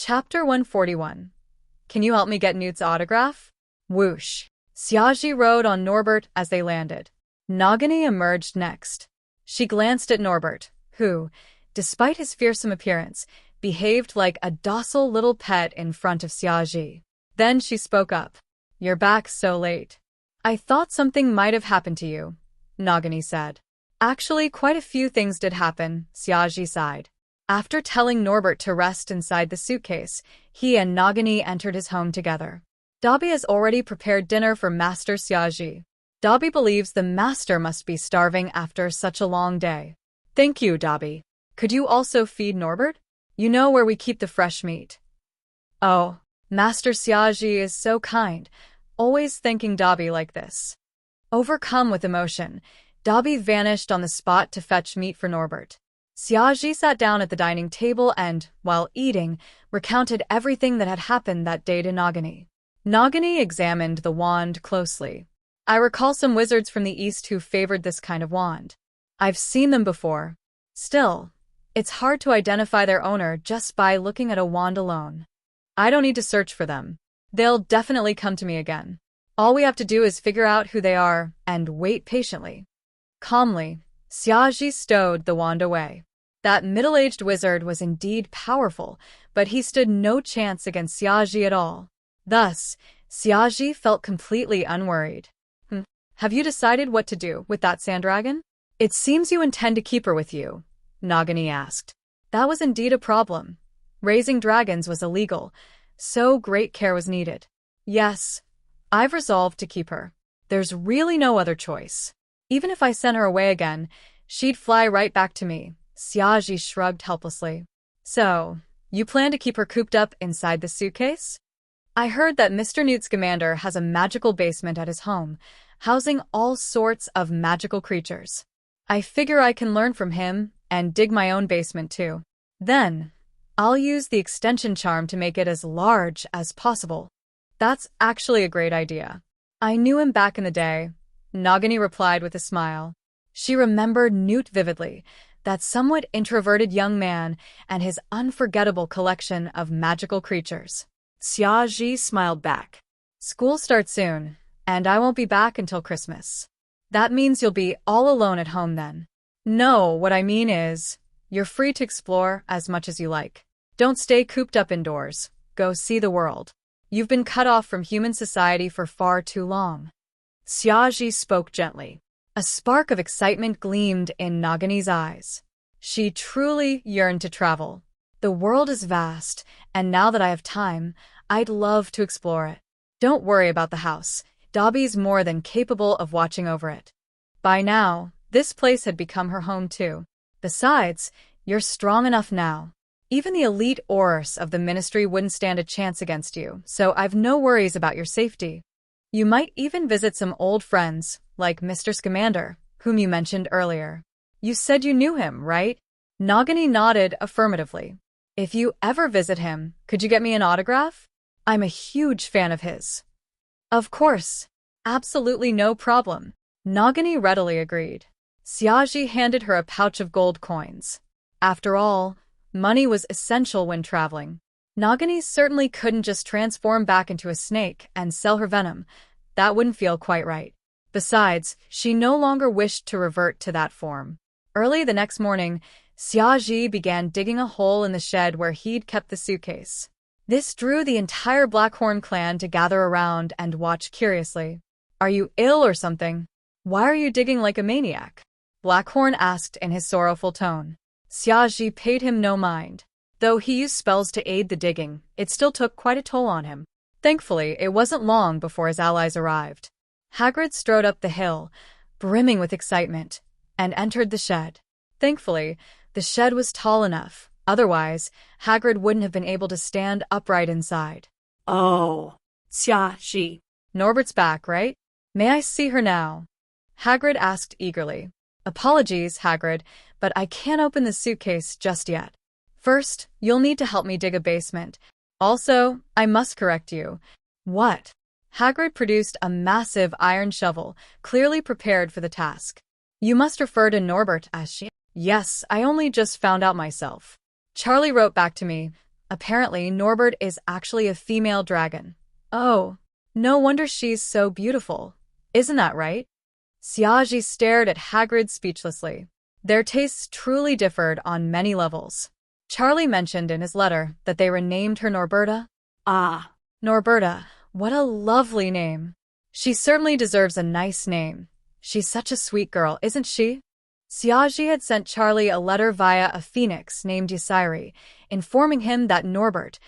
Chapter 141. Can you help me get Newt's autograph? Whoosh. Xiaoji rode on Norbert as they landed. Nagini emerged next. She glanced at Norbert, who, despite his fearsome appearance, behaved like a docile little pet in front of Xiaoji. Then she spoke up. You're back so late. I thought something might have happened to you, Nagini said. Actually, quite a few things did happen, Xiaoji sighed. After telling Norbert to rest inside the suitcase, he and Nagini entered his home together. Dabi has already prepared dinner for Master Xiaoji. Dabi believes the master must be starving after such a long day. Thank you, Dabi. Could you also feed Norbert? You know where we keep the fresh meat. Oh, Master Xiaoji is so kind, always thanking Dabi like this. Overcome with emotion, Dabi vanished on the spot to fetch meat for Norbert. Xiaoji sat down at the dining table and, while eating, recounted everything that had happened that day to Nagini. Nagini examined the wand closely. I recall some wizards from the East who favored this kind of wand. I've seen them before. Still, it's hard to identify their owner just by looking at a wand alone. I don't need to search for them. They'll definitely come to me again. All we have to do is figure out who they are and wait patiently. Calmly, Xiaoji stowed the wand away. That middle-aged wizard was indeed powerful, but he stood no chance against Xiaoji at all. Thus, Xiaoji felt completely unworried. Have you decided what to do with that sand dragon? It seems you intend to keep her with you, Nagini asked. That was indeed a problem. Raising dragons was illegal, so great care was needed. Yes, I've resolved to keep her. There's really no other choice. Even if I sent her away again, she'd fly right back to me. Xiaoji shrugged helplessly. So, you plan to keep her cooped up inside the suitcase? I heard that Mr. Newt Scamander has a magical basement at his home, housing all sorts of magical creatures. I figure I can learn from him and dig my own basement too. Then, I'll use the extension charm to make it as large as possible. That's actually a great idea. I knew him back in the day, Nagini replied with a smile. She remembered Newt vividly, that somewhat introverted young man and his unforgettable collection of magical creatures. Xiaoji smiled back. School starts soon, and I won't be back until Christmas. That means you'll be all alone at home then. No, what I mean is, you're free to explore as much as you like. Don't stay cooped up indoors. Go see the world. You've been cut off from human society for far too long. Xiaoji spoke gently. A spark of excitement gleamed in Nagini's eyes. She truly yearned to travel. The world is vast, and now that I have time, I'd love to explore it. Don't worry about the house. Dabi's more than capable of watching over it. By now, this place had become her home too. Besides, you're strong enough now. Even the elite Aurors of the Ministry wouldn't stand a chance against you, so I've no worries about your safety. You might even visit some old friends, like Mr. Scamander, whom you mentioned earlier. You said you knew him, right? Nagini nodded affirmatively. If you ever visit him, could you get me an autograph? I'm a huge fan of his. Of course. Absolutely no problem. Nagini readily agreed. Xiaoji handed her a pouch of gold coins. After all, money was essential when traveling. Nagini certainly couldn't just transform back into a snake and sell her venom. That wouldn't feel quite right. Besides, she no longer wished to revert to that form. Early the next morning, Xiaoji began digging a hole in the shed where he'd kept the suitcase. This drew the entire Blackhorn clan to gather around and watch curiously. Are you ill or something? Why are you digging like a maniac? Blackhorn asked in his sorrowful tone. Xiaoji paid him no mind. Though he used spells to aid the digging, it still took quite a toll on him. Thankfully, it wasn't long before his allies arrived. Hagrid strode up the hill, brimming with excitement, and entered the shed. Thankfully, the shed was tall enough. Otherwise, Hagrid wouldn't have been able to stand upright inside. Oh, Xiaoji. Norbert's back, right? May I see her now? Hagrid asked eagerly. Apologies, Hagrid, but I can't open the suitcase just yet. First, you'll need to help me dig a basement. Also, I must correct you. What? Hagrid produced a massive iron shovel, clearly prepared for the task. You must refer to Norbert as she. Yes, I only just found out myself. Charlie wrote back to me, Apparently, Norbert is actually a female dragon. Oh, no wonder she's so beautiful. Isn't that right? Xiaji stared at Hagrid speechlessly. Their tastes truly differed on many levels. Charlie mentioned in his letter that they renamed her Norberta. Ah, Norberta, what a lovely name. She certainly deserves a nice name. She's such a sweet girl, isn't she? Xiaji had sent Charlie a letter via a phoenix named Ysiri, informing him that Norbert,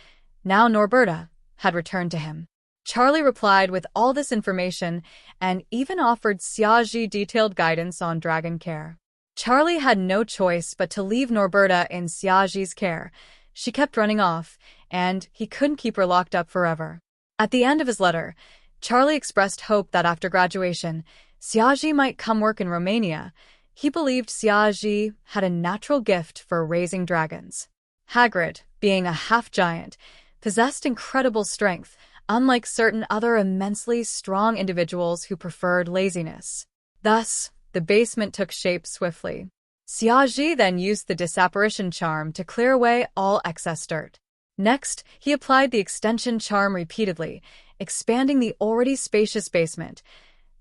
now Norberta, had returned to him. Charlie replied with all this information and even offered Xiaji detailed guidance on dragon care. Charlie had no choice but to leave Norberta in Xiaji's care. She kept running off, and he couldn't keep her locked up forever. At the end of his letter, Charlie expressed hope that after graduation, Xiaji might come work in Romania. He believed Xiaji had a natural gift for raising dragons. Hagrid, being a half-giant, possessed incredible strength, unlike certain other immensely strong individuals who preferred laziness. Thus, the basement took shape swiftly. Xiaji then used the disapparition charm to clear away all excess dirt. Next, he applied the extension charm repeatedly, expanding the already spacious basement,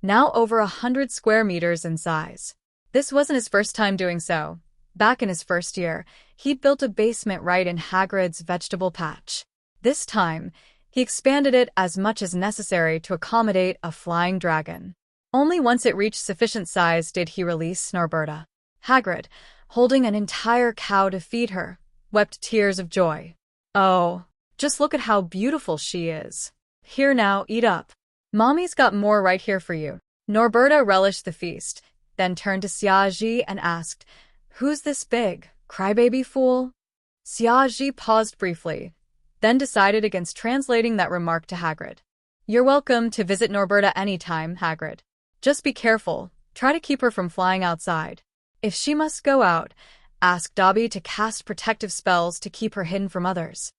now over 100 square meters in size. This wasn't his first time doing so. Back in his first year, he'd built a basement right in Hagrid's vegetable patch. This time, he expanded it as much as necessary to accommodate a flying dragon. Only once it reached sufficient size did he release Norberta. Hagrid, holding an entire cow to feed her, wept tears of joy. Oh, just look at how beautiful she is. Here now, eat up. Mommy's got more right here for you. Norberta relished the feast, then turned to Xiaji and asked, "Who's this big, crybaby fool?" Xiaji paused briefly, then decided against translating that remark to Hagrid. "You're welcome to visit Norberta anytime, Hagrid. Just be careful, try to keep her from flying outside. If she must go out, ask Dobby to cast protective spells to keep her hidden from others."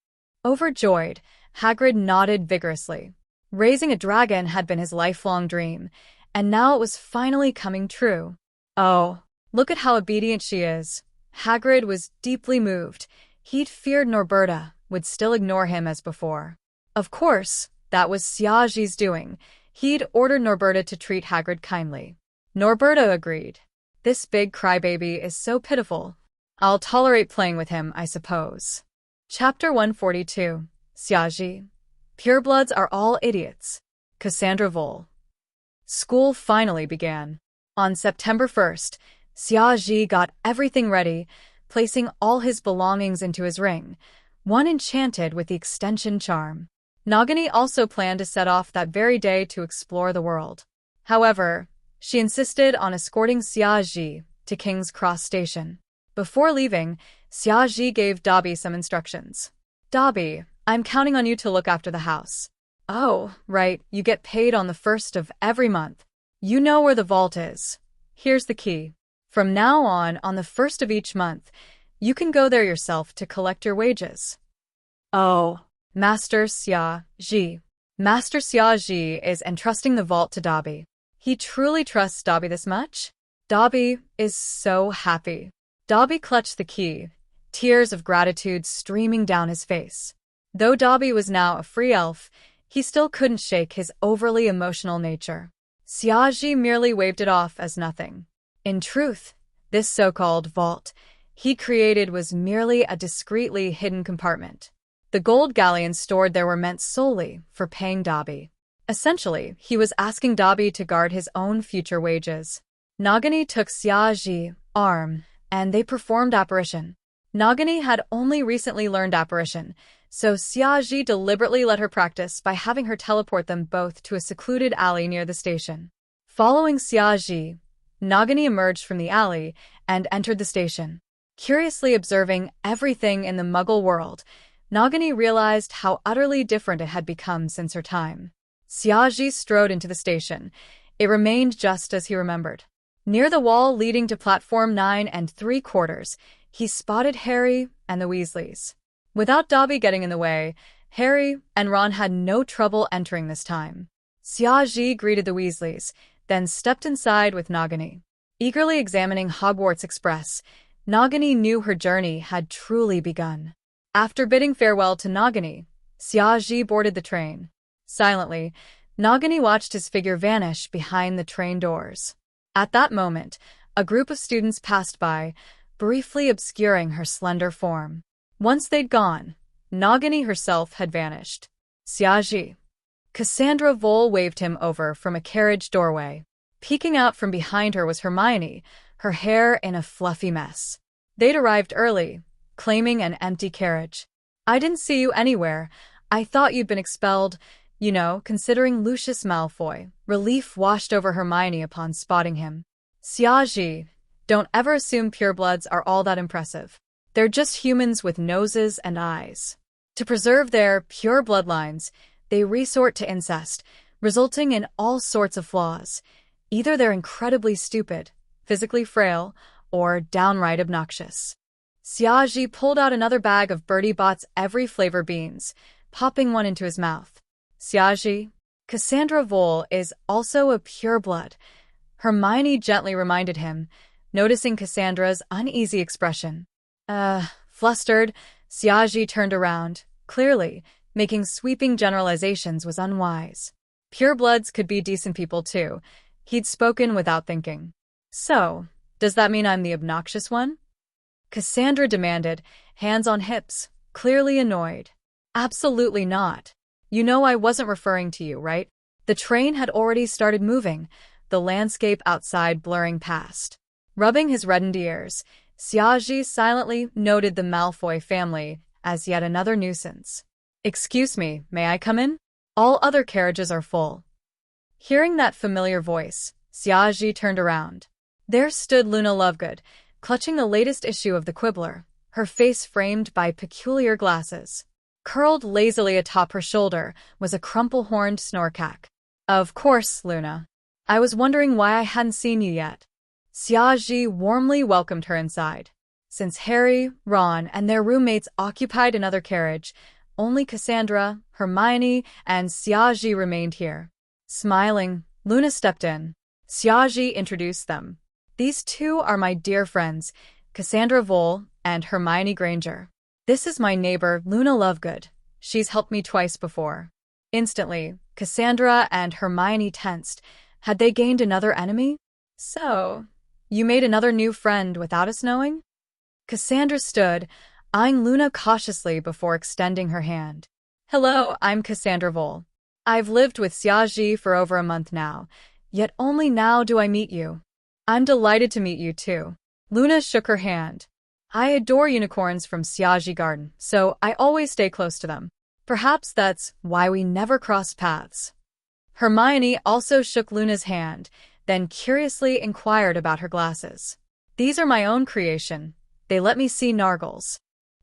Overjoyed, Hagrid nodded vigorously. Raising a dragon had been his lifelong dream, and now it was finally coming true. Oh, look at how obedient she is. Hagrid was deeply moved. He'd feared Norberta would still ignore him as before. Of course, that was Xiaji's doing. He'd ordered Norberta to treat Hagrid kindly. Norberta agreed. "This big crybaby is so pitiful. I'll tolerate playing with him, I suppose." Chapter 142. Xiaji. Purebloods are all idiots. Cassandra Vole. School finally began. On September 1st, Xiaji got everything ready, placing all his belongings into his ring, one enchanted with the extension charm. Nagini also planned to set off that very day to explore the world. However, she insisted on escorting Xiaji to King's Cross Station. Before leaving, Xiaji gave Dobby some instructions. "Dobby, I'm counting on you to look after the house." "Oh, right, you get paid on the 1st of every month. You know where the vault is. Here's the key. From now on the 1st of each month, you can go there yourself to collect your wages." oh, Master Xiaji. Master Xiaji is entrusting the vault to Dobby. He truly trusts Dobby this much? Dobby is so happy. Dobby clutched the key, tears of gratitude streaming down his face. Though Dobby was now a free elf, he still couldn't shake his overly emotional nature. Xiaji merely waved it off as nothing. In truth, this so-called vault he created was merely a discreetly hidden compartment. The gold galleons stored there were meant solely for paying Dobby. Essentially, he was asking Dobby to guard his own future wages. Nagini took Xiaji's arm, and they performed apparition. Nagini had only recently learned apparition, so Xiaji deliberately let her practice by having her teleport them both to a secluded alley near the station. Following Xiaji, Nagini emerged from the alley and entered the station. Curiously observing everything in the Muggle world, Nagini realized how utterly different it had become since her time. Xiaji strode into the station. It remained just as he remembered. Near the wall leading to platform 9 3/4, he spotted Harry and the Weasleys. Without Dobby getting in the way, Harry and Ron had no trouble entering this time. Xiaji greeted the Weasleys, then stepped inside with Nagini. Eagerly examining Hogwarts Express, Nagini knew her journey had truly begun. After bidding farewell to Nagini, Xiaji boarded the train. Silently, Nagini watched his figure vanish behind the train doors. At that moment, a group of students passed by, briefly obscuring her slender form. Once they'd gone, Nagini herself had vanished. Xiaji. Cassandra Vole waved him over from a carriage doorway. Peeking out from behind her was Hermione, her hair in a fluffy mess. They'd arrived early, claiming an empty carriage. "I didn't see you anywhere. I thought you'd been expelled, considering Lucius Malfoy." Relief washed over Hermione upon spotting him. "Xiaji, don't ever assume purebloods are all that impressive. They're just humans with noses and eyes. To preserve their pure bloodlines, they resort to incest, resulting in all sorts of flaws. Either they're incredibly stupid, physically frail, or downright obnoxious." Xiaji pulled out another bag of Bertie Bott's every flavor beans, popping one into his mouth. "Xiaji, Cassandra Vole is also a pureblood," Hermione gently reminded him, noticing Cassandra's uneasy expression. Flustered, Xiaji turned around. Clearly, making sweeping generalizations was unwise. Purebloods could be decent people too. He'd spoken without thinking. "So, does that mean I'm the obnoxious one?" Cassandra demanded, hands on hips, clearly annoyed. "Absolutely not. You know I wasn't referring to you, right?" The train had already started moving, the landscape outside blurring past. Rubbing his reddened ears, Xiaji silently noted the Malfoy family as yet another nuisance. "Excuse me, may I come in? All other carriages are full." Hearing that familiar voice, Xiaji turned around. There stood Luna Lovegood, clutching the latest issue of the Quibbler, her face framed by peculiar glasses. Curled lazily atop her shoulder was a crumple-horned snorkack. "Of course, Luna. I was wondering why I hadn't seen you yet." Xiaji warmly welcomed her inside. Since Harry, Ron, and their roommates occupied another carriage, only Cassandra, Hermione, and Xiaji remained here. Smiling, Luna stepped in. Xiaji introduced them. "These two are my dear friends, Cassandra Vole and Hermione Granger. This is my neighbor, Luna Lovegood. She's helped me twice before." Instantly, Cassandra and Hermione tensed. Had they gained another enemy? "So, you made another new friend without us knowing?" Cassandra stood, eyeing Luna cautiously before extending her hand. "Hello, I'm Cassandra Vole. I've lived with Xiaji for over a month now, yet only now do I meet you." "I'm delighted to meet you too." Luna shook her hand. "I adore unicorns from Xiaji Garden, so I always stay close to them. Perhaps that's why we never cross paths." Hermione also shook Luna's hand, then curiously inquired about her glasses. "These are my own creation. They let me see Nargles."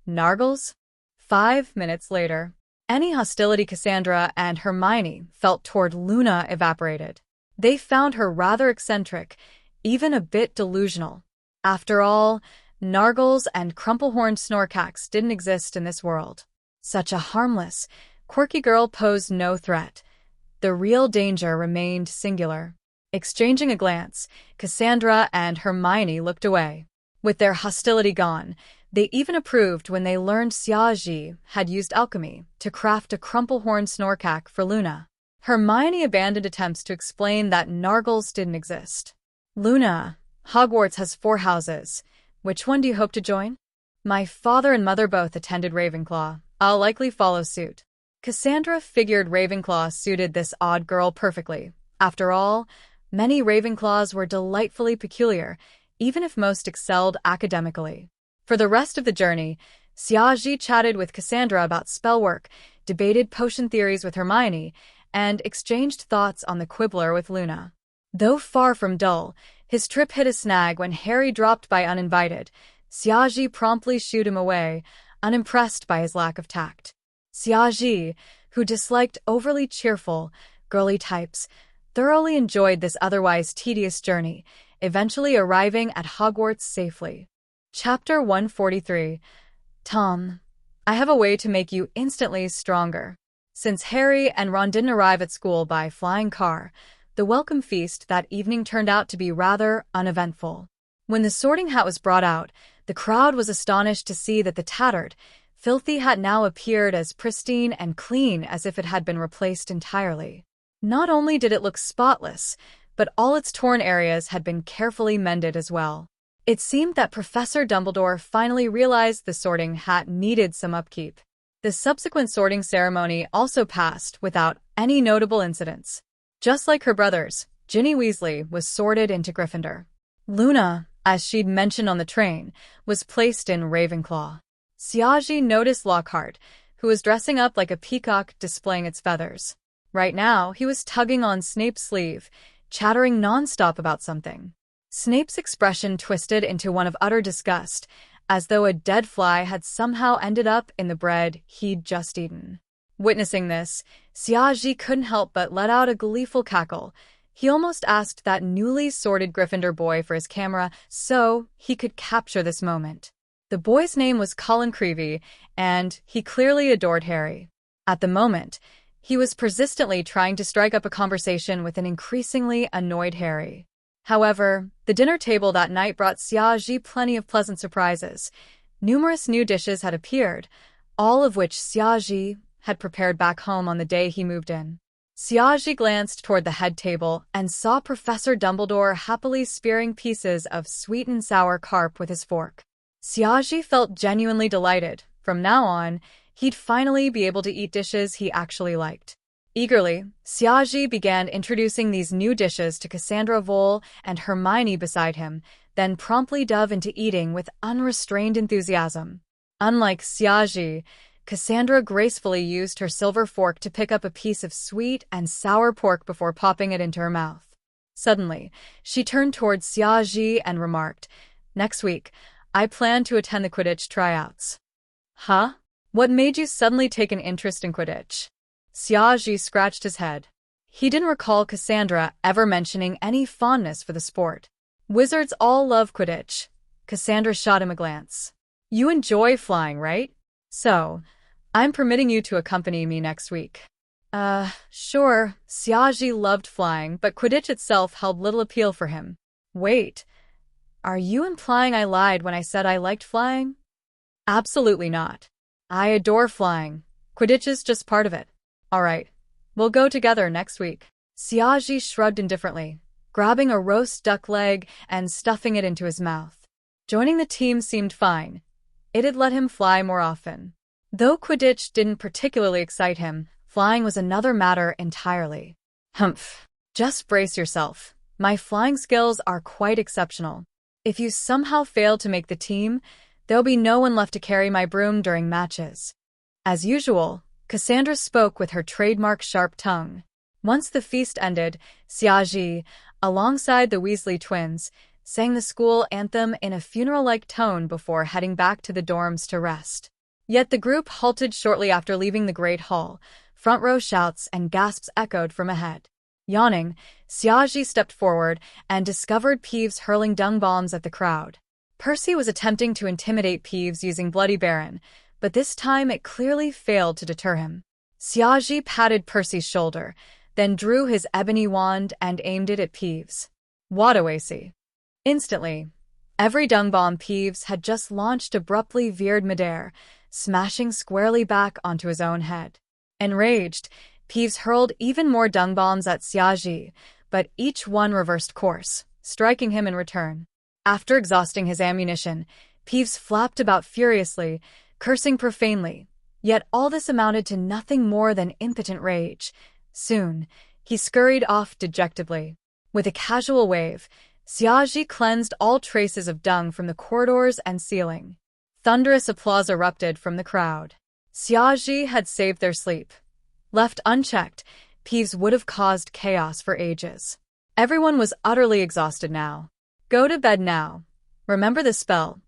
"Nargles?" 5 minutes later, any hostility Cassandra and Hermione felt toward Luna evaporated. They found her rather eccentric, even a bit delusional. After all, Nargles and crumple-horned snorkacks didn't exist in this world. Such a harmless, quirky girl posed no threat. The real danger remained singular. Exchanging a glance, Cassandra and Hermione looked away. With their hostility gone, they even approved when they learned Xiaji had used alchemy to craft a crumple-horned snorkack for Luna. Hermione abandoned attempts to explain that Nargles didn't exist. "Luna, Hogwarts has 4 houses. Which one do you hope to join?" "My father and mother both attended Ravenclaw. I'll likely follow suit." Cassandra figured Ravenclaw suited this odd girl perfectly. After all, many Ravenclaws were delightfully peculiar, even if most excelled academically. For the rest of the journey, Xiaji chatted with Cassandra about spellwork, debated potion theories with Hermione, and exchanged thoughts on the Quibbler with Luna. Though far from dull, his trip hit a snag when Harry dropped by uninvited. Xiaji promptly shooed him away, unimpressed by his lack of tact. Xiaji, who disliked overly cheerful, girly types, thoroughly enjoyed this otherwise tedious journey, eventually arriving at Hogwarts safely. Chapter 143. Tom, I have a way to make you instantly stronger. Since Harry and Ron didn't arrive at school by flying car, the welcome feast that evening turned out to be rather uneventful. When the Sorting Hat was brought out, the crowd was astonished to see that the tattered, filthy hat now appeared as pristine and clean as if it had been replaced entirely. Not only did it look spotless, but all its torn areas had been carefully mended as well. It seemed that Professor Dumbledore finally realized the sorting hat needed some upkeep. The subsequent sorting ceremony also passed without any notable incidents. Just like her brothers, Ginny Weasley was sorted into Gryffindor. Luna, as she'd mentioned on the train, was placed in Ravenclaw. Siaji noticed Lockhart, who was dressing up like a peacock displaying its feathers. Right now, he was tugging on Snape's sleeve, chattering nonstop about something. Snape's expression twisted into one of utter disgust, as though a dead fly had somehow ended up in the bread he'd just eaten. Witnessing this, Siaji couldn't help but let out a gleeful cackle. He almost asked that newly sorted Gryffindor boy for his camera so he could capture this moment. The boy's name was Colin Creevey, and he clearly adored Harry. At the moment, he was persistently trying to strike up a conversation with an increasingly annoyed Harry. However, the dinner table that night brought Siaji plenty of pleasant surprises. Numerous new dishes had appeared, all of which Siaji had prepared back home on the day he moved in. Siaji glanced toward the head table and saw Professor Dumbledore happily spearing pieces of sweet and sour carp with his fork. Siaji felt genuinely delighted. From now on, he'd finally be able to eat dishes he actually liked. Eagerly, Siaji began introducing these new dishes to Cassandra Vole and Hermione beside him, then promptly dove into eating with unrestrained enthusiasm. Unlike Siaji, Cassandra gracefully used her silver fork to pick up a piece of sweet and sour pork before popping it into her mouth. Suddenly, she turned towards Siaji and remarked, "Next week, I plan to attend the Quidditch tryouts." "Huh? What made you suddenly take an interest in Quidditch?" Siaji scratched his head. He didn't recall Cassandra ever mentioning any fondness for the sport. "Wizards all love Quidditch." Cassandra shot him a glance. "You enjoy flying, right? So, I'm permitting you to accompany me next week." Sure. Siaji loved flying, but Quidditch itself held little appeal for him. "Wait, are you implying I lied when I said I liked flying?" "Absolutely not. I adore flying. Quidditch is just part of it." "All right, we'll go together next week." Siaji shrugged indifferently, grabbing a roast duck leg and stuffing it into his mouth. Joining the team seemed fine. It had let him fly more often. Though Quidditch didn't particularly excite him, flying was another matter entirely. "Humph. Just brace yourself. My flying skills are quite exceptional. If you somehow fail to make the team, there'll be no one left to carry my broom during matches." As usual, Cassandra spoke with her trademark sharp tongue. Once the feast ended, Siaji, alongside the Weasley twins, sang the school anthem in a funeral-like tone before heading back to the dorms to rest. Yet the group halted shortly after leaving the Great Hall. Front-row shouts and gasps echoed from ahead. Yawning, Siaji stepped forward and discovered Peeves hurling dung bombs at the crowd. Percy was attempting to intimidate Peeves using Bloody Baron, but this time it clearly failed to deter him. Siaji patted Percy's shoulder, then drew his ebony wand and aimed it at Peeves. Wadawasi. Instantly, every dung bomb Peeves had just launched abruptly veered midair, smashing squarely back onto his own head. Enraged, Peeves hurled even more dung bombs at Siaji, but each one reversed course, striking him in return. After exhausting his ammunition, Peeves flapped about furiously, cursing profanely, yet all this amounted to nothing more than impotent rage. Soon, he scurried off dejectedly. With a casual wave, Siaji cleansed all traces of dung from the corridors and ceiling. Thunderous applause erupted from the crowd. Siaji had saved their sleep. Left unchecked, Peeves would have caused chaos for ages. Everyone was utterly exhausted now. "Go to bed now. Remember the spell.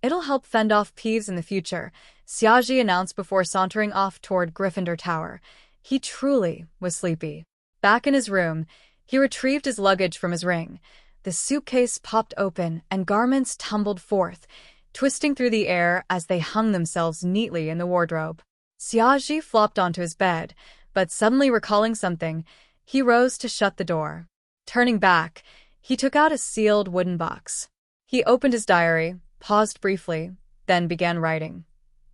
It'll help fend off Peeves in the future," Siaji announced before sauntering off toward Gryffindor Tower. He truly was sleepy. Back in his room, he retrieved his luggage from his ring. The suitcase popped open and garments tumbled forth, twisting through the air as they hung themselves neatly in the wardrobe. Siaji flopped onto his bed, but suddenly recalling something, he rose to shut the door. Turning back, he took out a sealed wooden box. He opened his diary, paused briefly, then began writing.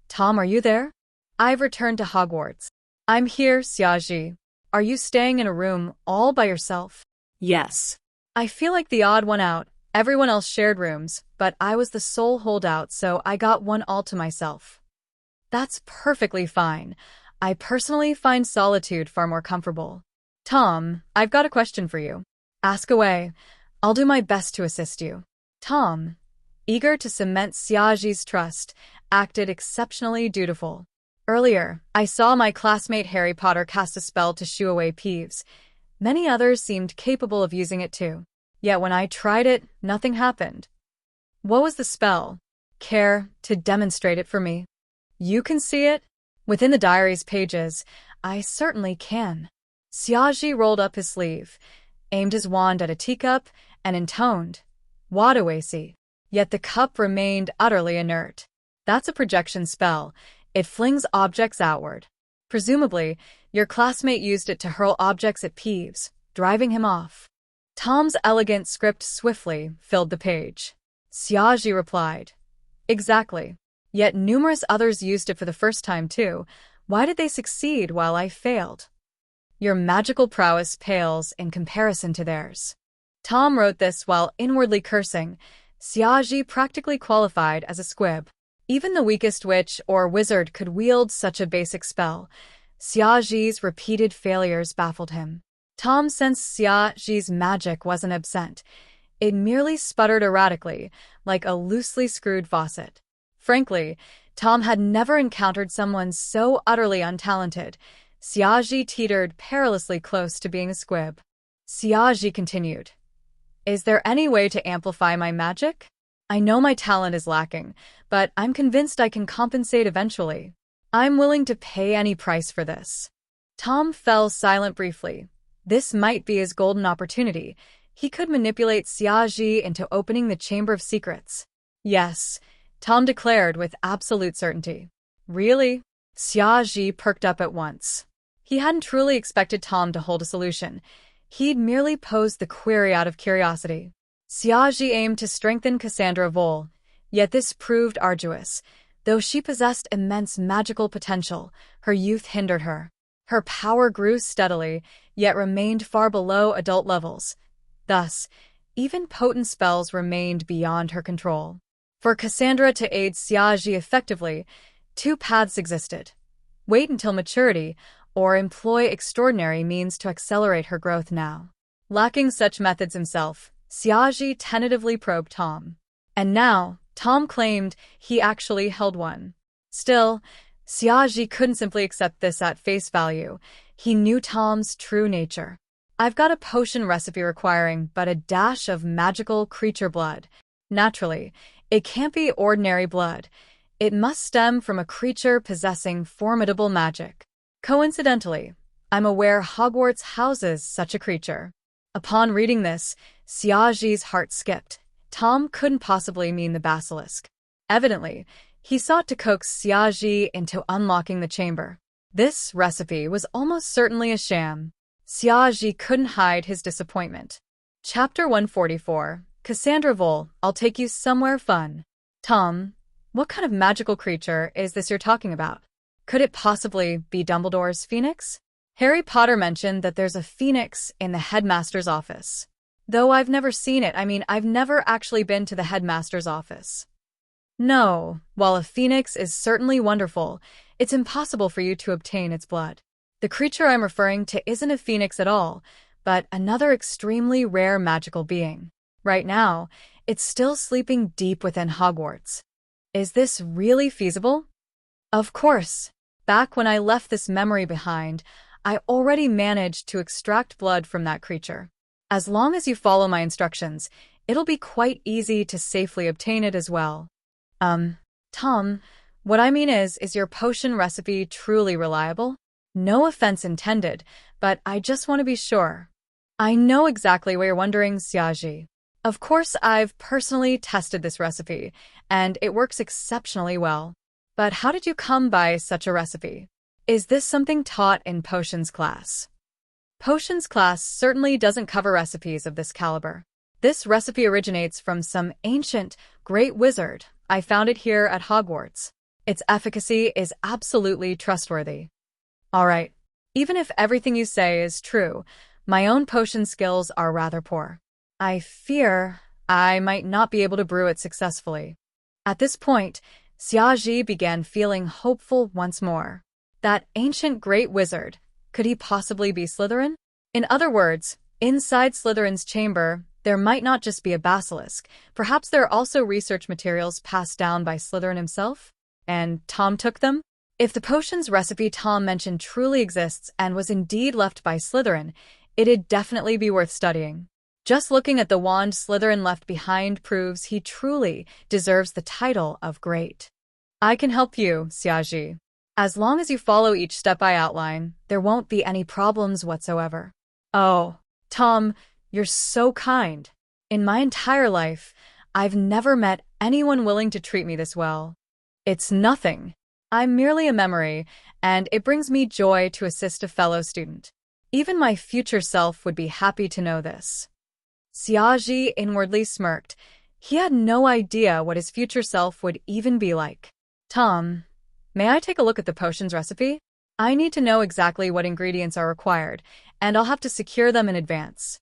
Tom, are you there? I've returned to Hogwarts. I'm here, Xiaji. Are you staying in a room all by yourself? Yes. I feel like the odd one out. Everyone else shared rooms, but I was the sole holdout, so I got one all to myself. That's perfectly fine. I personally find solitude far more comfortable. Tom, I've got a question for you. Ask away. I'll do my best to assist you. Tom, eager to cement Xiaji's trust, acted exceptionally dutiful. Earlier, I saw my classmate Harry Potter cast a spell to shoo away Peeves. Many others seemed capable of using it too. Yet when I tried it, nothing happened. What was the spell? Care to demonstrate it for me? You can see it? Within the diary's pages, I certainly can. Xiaji rolled up his sleeve, aimed his wand at a teacup, and intoned, Wadawasi. Yet the cup remained utterly inert. That's a projection spell. It flings objects outward. Presumably, your classmate used it to hurl objects at Peeves, driving him off. Tom's elegant script swiftly filled the page. Xiaji replied, Exactly. Yet numerous others used it for the first time too. Why did they succeed while I failed? Your magical prowess pales in comparison to theirs. Tom wrote this while inwardly cursing. Xiaji practically qualified as a squib. Even the weakest witch or wizard could wield such a basic spell. Xiaji's repeated failures baffled him. Tom sensed Xiaji's magic wasn't absent. It merely sputtered erratically, like a loosely screwed faucet. Frankly, Tom had never encountered someone so utterly untalented. Xiaji teetered perilously close to being a squib. Xiaji continued, Is there any way to amplify my magic? I know my talent is lacking, but I'm convinced I can compensate eventually. I'm willing to pay any price for this. Tom fell silent briefly. This might be his golden opportunity. He could manipulate Xiaji into opening the Chamber of Secrets. Yes, Tom declared with absolute certainty. Really? Xiaji perked up at once. He hadn't truly expected Tom to hold a solution. He'd merely posed the query out of curiosity. Xiaji aimed to strengthen Cassandra Vole, yet this proved arduous. Though she possessed immense magical potential, her youth hindered her. Her power grew steadily, yet remained far below adult levels. Thus, even potent spells remained beyond her control. For Cassandra to aid Xiaji effectively, two paths existed. Wait until maturity, or employ extraordinary means to accelerate her growth now. Lacking such methods himself, Xiaji tentatively probed Tom. And now, Tom claimed he actually held one. Still, Xiaji couldn't simply accept this at face value. He knew Tom's true nature. I've got a potion recipe requiring but a dash of magical creature blood. Naturally, it can't be ordinary blood. It must stem from a creature possessing formidable magic. Coincidentally, I'm aware Hogwarts houses such a creature. Upon reading this, Xiaji's heart skipped. Tom couldn't possibly mean the basilisk. Evidently, he sought to coax Xiaji into unlocking the chamber. This recipe was almost certainly a sham. Xiaji couldn't hide his disappointment. Chapter 144, Cassandra Vole, I'll take you somewhere fun. Tom, what kind of magical creature is this you're talking about? Could it possibly be Dumbledore's phoenix? Harry Potter mentioned that there's a phoenix in the headmaster's office. Though I've never seen it, I've never actually been to the headmaster's office. No, while a phoenix is certainly wonderful, it's impossible for you to obtain its blood. The creature I'm referring to isn't a phoenix at all, but another extremely rare magical being. Right now, it's still sleeping deep within Hogwarts. Is this really feasible? Of course. Back when I left this memory behind, I already managed to extract blood from that creature. As long as you follow my instructions, it'll be quite easy to safely obtain it as well. Tom, what I mean is your potion recipe truly reliable? No offense intended, but I just want to be sure. I know exactly what you're wondering, Xiaji. Of course, I've personally tested this recipe, and it works exceptionally well. But how did you come by such a recipe? Is this something taught in potions class? Potions class certainly doesn't cover recipes of this caliber. This recipe originates from some ancient, great wizard. I found it here at Hogwarts. Its efficacy is absolutely trustworthy. Alright, even if everything you say is true, my own potion skills are rather poor. I fear I might not be able to brew it successfully. At this point, Xiaji began feeling hopeful once more. That ancient great wizard, could he possibly be Slytherin? In other words, inside Slytherin's chamber, there might not just be a basilisk. Perhaps there are also research materials passed down by Slytherin himself? And Tom took them? If the potion's recipe Tom mentioned truly exists and was indeed left by Slytherin, it'd definitely be worth studying. Just looking at the wand Slytherin left behind proves he truly deserves the title of Great. I can help you, Xiaji. As long as you follow each step I outline, there won't be any problems whatsoever. Oh, Tom, you're so kind. In my entire life, I've never met anyone willing to treat me this well. It's nothing. I'm merely a memory, and it brings me joy to assist a fellow student. Even my future self would be happy to know this. Xiaji inwardly smirked. He had no idea what his future self would even be like. Tom, may I take a look at the potion's recipe? I need to know exactly what ingredients are required, and I'll have to secure them in advance.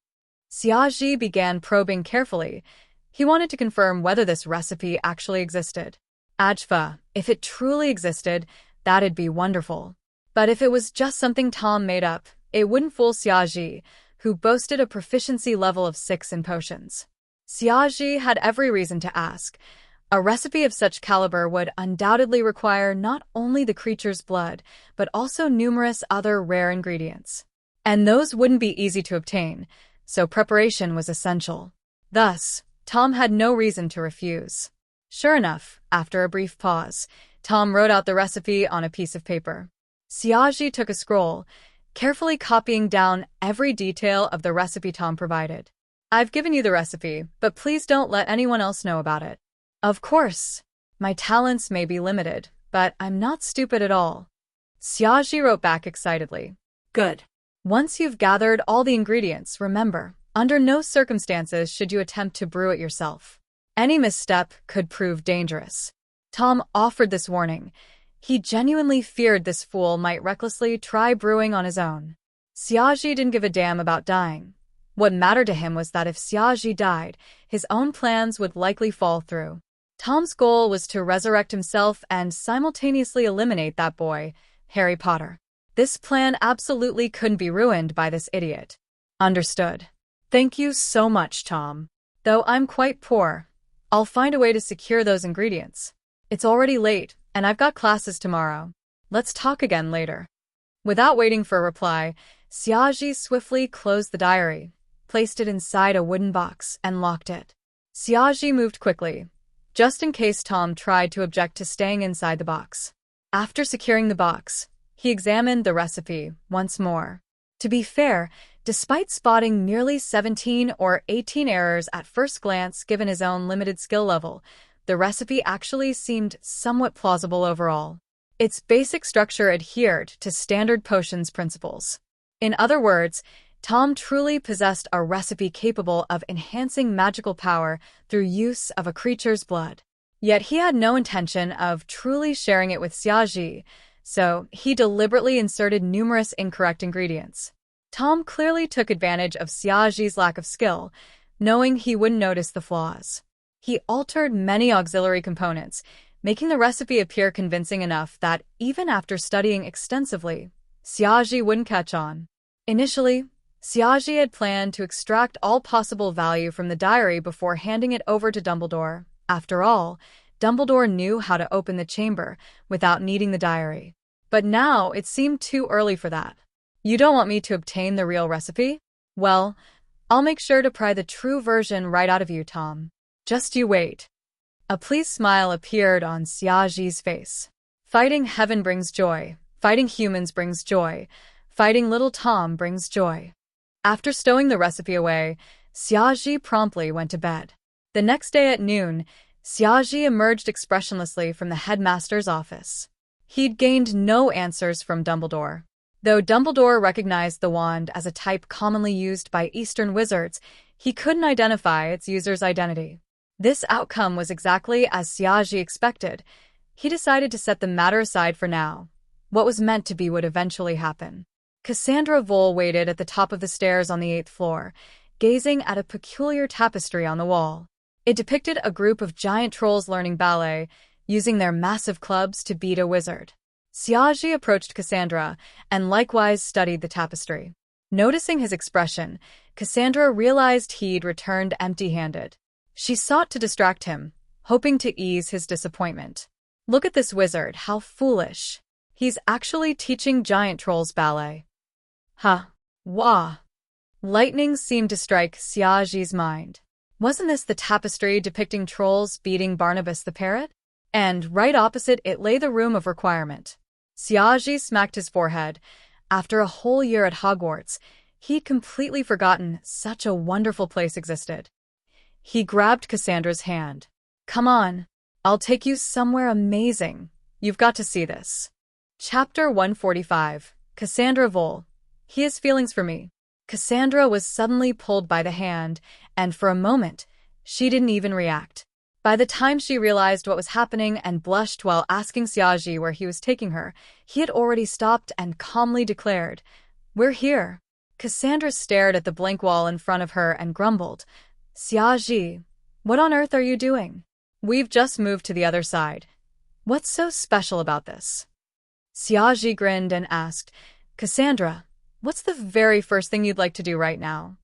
Xiaji began probing carefully. He wanted to confirm whether this recipe actually existed. Ajfa, if it truly existed, that'd be wonderful. But if it was just something Tom made up, it wouldn't fool Xiaji, who boasted a proficiency level of 6 in potions. Xiaji had every reason to ask. A recipe of such caliber would undoubtedly require not only the creature's blood, but also numerous other rare ingredients. And those wouldn't be easy to obtain, so preparation was essential. Thus, Tom had no reason to refuse. Sure enough, after a brief pause, Tom wrote out the recipe on a piece of paper. Xiaji took a scroll, carefully copying down every detail of the recipe Tom provided. I've given you the recipe, but please don't let anyone else know about it. Of course. My talents may be limited, but I'm not stupid at all. Xiaji wrote back excitedly. Good. Once you've gathered all the ingredients, remember, under no circumstances should you attempt to brew it yourself. Any misstep could prove dangerous. Tom offered this warning. He genuinely feared this fool might recklessly try brewing on his own. Xiaji didn't give a damn about dying. What mattered to him was that if Xiaji died, his own plans would likely fall through. Tom's goal was to resurrect himself and simultaneously eliminate that boy, Harry Potter. This plan absolutely couldn't be ruined by this idiot. Understood. Thank you so much, Tom. Though I'm quite poor, I'll find a way to secure those ingredients. It's already late, and I've got classes tomorrow. Let's talk again later. Without waiting for a reply, Xiaji swiftly closed the diary, placed it inside a wooden box, and locked it. Xiaji moved quickly, just in case Tom tried to object to staying inside the box. After securing the box, he examined the recipe once more. To be fair, despite spotting nearly 17 or 18 errors at first glance given his own limited skill level, the recipe actually seemed somewhat plausible overall. Its basic structure adhered to standard potions principles. In other words, Tom truly possessed a recipe capable of enhancing magical power through use of a creature's blood. Yet he had no intention of truly sharing it with Xiaji, so he deliberately inserted numerous incorrect ingredients. Tom clearly took advantage of Xiaji's lack of skill, knowing he wouldn't notice the flaws. He altered many auxiliary components, making the recipe appear convincing enough that even after studying extensively, Xiaji wouldn't catch on. Initially, Xiaji had planned to extract all possible value from the diary before handing it over to Dumbledore. After all, Dumbledore knew how to open the chamber without needing the diary. But now it seemed too early for that. You don't want me to obtain the real recipe? Well, I'll make sure to pry the true version right out of you, Tom. Just you wait. A pleased smile appeared on Xiaji's face. Fighting heaven brings joy. Fighting humans brings joy. Fighting little Tom brings joy. After stowing the recipe away, Xiaji promptly went to bed. The next day at noon, Xiaji emerged expressionlessly from the headmaster's office. He'd gained no answers from Dumbledore. Though Dumbledore recognized the wand as a type commonly used by Eastern wizards, he couldn't identify its user's identity. This outcome was exactly as Xiaji expected. He decided to set the matter aside for now. What was meant to be would eventually happen. Cassandra Vole waited at the top of the stairs on the 8th floor, gazing at a peculiar tapestry on the wall. It depicted a group of giant trolls learning ballet, using their massive clubs to beat a wizard. Xiaji approached Cassandra and likewise studied the tapestry. Noticing his expression, Cassandra realized he'd returned empty-handed. She sought to distract him, hoping to ease his disappointment. Look at this wizard, how foolish. He's actually teaching giant trolls ballet. Huh. Wah. Lightning seemed to strike Xiaji's mind. Wasn't this the tapestry depicting trolls beating Barnabas the parrot? And right opposite it lay the room of requirement. Xiaji smacked his forehead. After a whole year at Hogwarts, he'd completely forgotten such a wonderful place existed. He grabbed Cassandra's hand. Come on, I'll take you somewhere amazing. You've got to see this. Chapter 145. Cassandra Vole. He has feelings for me. Cassandra was suddenly pulled by the hand, and for a moment, she didn't even react. By the time she realized what was happening and blushed while asking Xiaji where he was taking her, he had already stopped and calmly declared, "We're here." Cassandra stared at the blank wall in front of her and grumbled, "Xiaji, what on earth are you doing? We've just moved to the other side. What's so special about this?" Xiaji grinned and asked, "Cassandra, what's the very first thing you'd like to do right now?"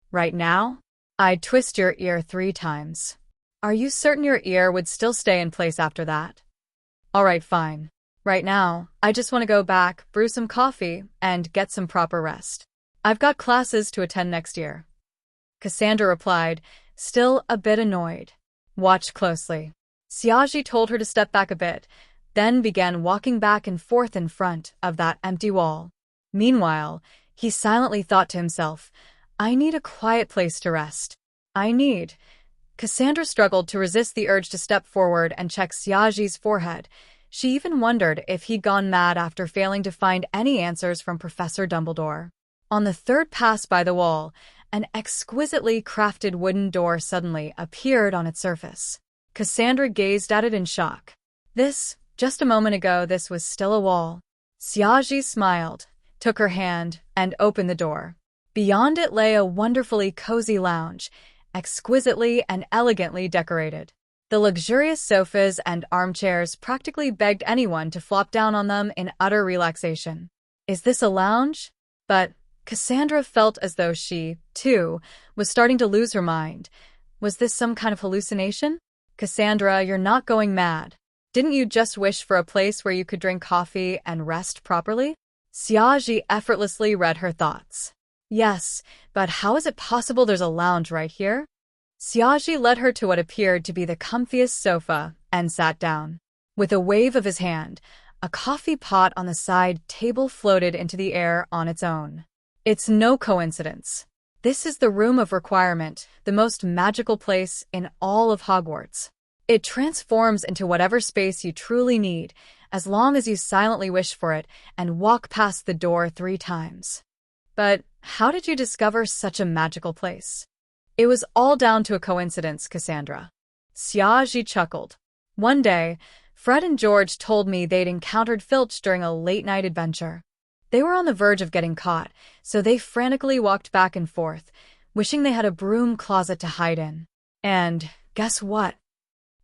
"Right now? I'd twist your ear 3 times. Are you certain your ear would still stay in place after that?" "All right, fine. Right now, I just want to go back, brew some coffee, and get some proper rest. I've got classes to attend next year." Cassandra replied, still a bit annoyed. "Watch closely." Xiaji told her to step back a bit, then began walking back and forth in front of that empty wall. Meanwhile, he silently thought to himself, "I need a quiet place to rest. Cassandra struggled to resist the urge to step forward and check Xiaji's forehead. She even wondered if he'd gone mad after failing to find any answers from Professor Dumbledore. On the 3rd pass by the wall, an exquisitely crafted wooden door suddenly appeared on its surface. Cassandra gazed at it in shock. Just a moment ago, this was still a wall. Xiaji smiled, took her hand, and opened the door. Beyond it lay a wonderfully cozy lounge, exquisitely and elegantly decorated. The luxurious sofas and armchairs practically begged anyone to flop down on them in utter relaxation. Is this a lounge? But Cassandra felt as though she, too, was starting to lose her mind. Was this some kind of hallucination? "Cassandra, you're not going mad. Didn't you just wish for a place where you could drink coffee and rest properly?" Xiaji effortlessly read her thoughts. "Yes, but how is it possible there's a lounge right here?" Xiaji led her to what appeared to be the comfiest sofa and sat down. With a wave of his hand, a coffee pot on the side table floated into the air on its own. It's no coincidence. This is the room of requirement, the most magical place in all of Hogwarts. It transforms into whatever space you truly need, as long as you silently wish for it and walk past the door 3 times. But how did you discover such a magical place? It was all down to a coincidence, Cassandra. Xiaji chuckled. One day, Fred and George told me they'd encountered Filch during a late-night adventure. They were on the verge of getting caught, so they frantically walked back and forth, wishing they had a broom closet to hide in. And guess what?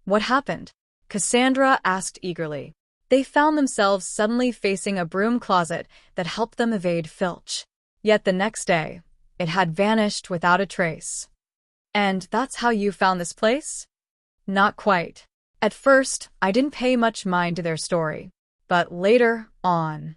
What happened? Cassandra asked eagerly. They found themselves suddenly facing a broom closet that helped them evade Filch. Yet the next day, it had vanished without a trace. "And that's how you found this place?" "Not quite. At first, I didn't pay much mind to their story. But later on."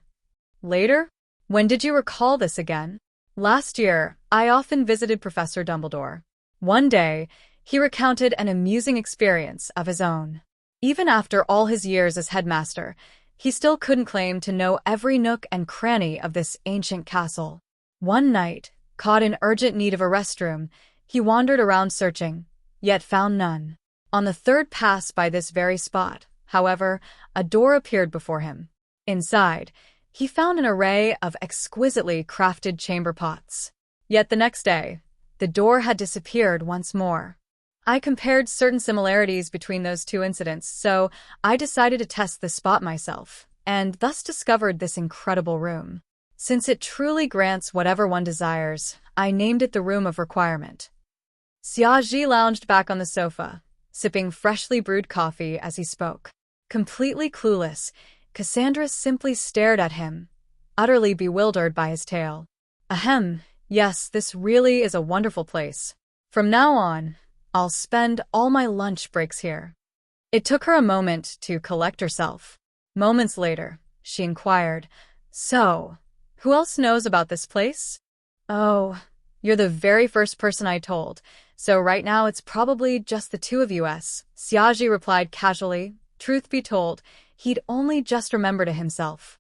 "Later? When did you recall this again?" "Last year, I often visited Professor Dumbledore. One day, he recounted an amusing experience of his own. Even after all his years as headmaster, he still couldn't claim to know every nook and cranny of this ancient castle. One night, caught in urgent need of a restroom, he wandered around searching, yet found none. On the 3rd pass by this very spot, however, a door appeared before him. Inside, he found an array of exquisitely crafted chamber pots. Yet the next day, the door had disappeared once more. I compared certain similarities between those two incidents, so I decided to test the spot myself, and thus discovered this incredible room. Since it truly grants whatever one desires, I named it the Room of Requirement. Xiaoji lounged back on the sofa, sipping freshly brewed coffee as he spoke. Completely clueless, Cassandra simply stared at him, utterly bewildered by his tale. Ahem, yes, this really is a wonderful place. From now on, I'll spend all my lunch breaks here. It took her a moment to collect herself. Moments later, she inquired, So, who else knows about this place? Oh, you're the very first person I told, so right now it's probably just the two of us, Xiaoji replied casually. Truth be told, he'd only just remembered it himself.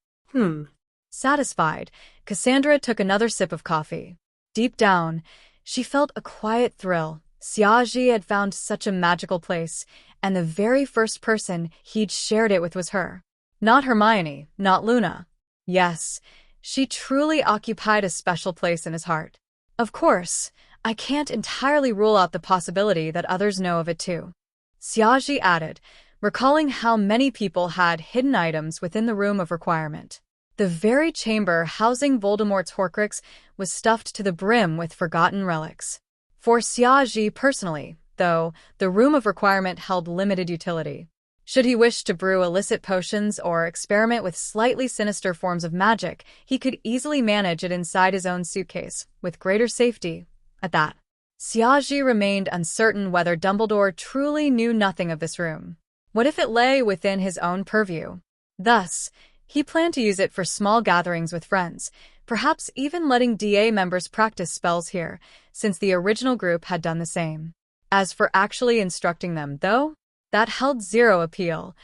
Satisfied, Cassandra took another sip of coffee. Deep down, she felt a quiet thrill. Xiaoji had found such a magical place, and the very first person he'd shared it with was her. Not Hermione, not Luna. Yes, she truly occupied a special place in his heart. Of course, I can't entirely rule out the possibility that others know of it too, Xiaoji added, recalling how many people had hidden items within the Room of Requirement. The very chamber housing Voldemort's Horcrux was stuffed to the brim with forgotten relics. For Xiaoji personally, though, the Room of Requirement held limited utility. Should he wish to brew illicit potions or experiment with slightly sinister forms of magic, he could easily manage it inside his own suitcase, with greater safety. At that, Xiaoji remained uncertain whether Dumbledore truly knew nothing of this room. What if it lay within his own purview? Thus, he planned to use it for small gatherings with friends, perhaps even letting DA members practice spells here, since the original group had done the same. As for actually instructing them, though, that held zero appeal.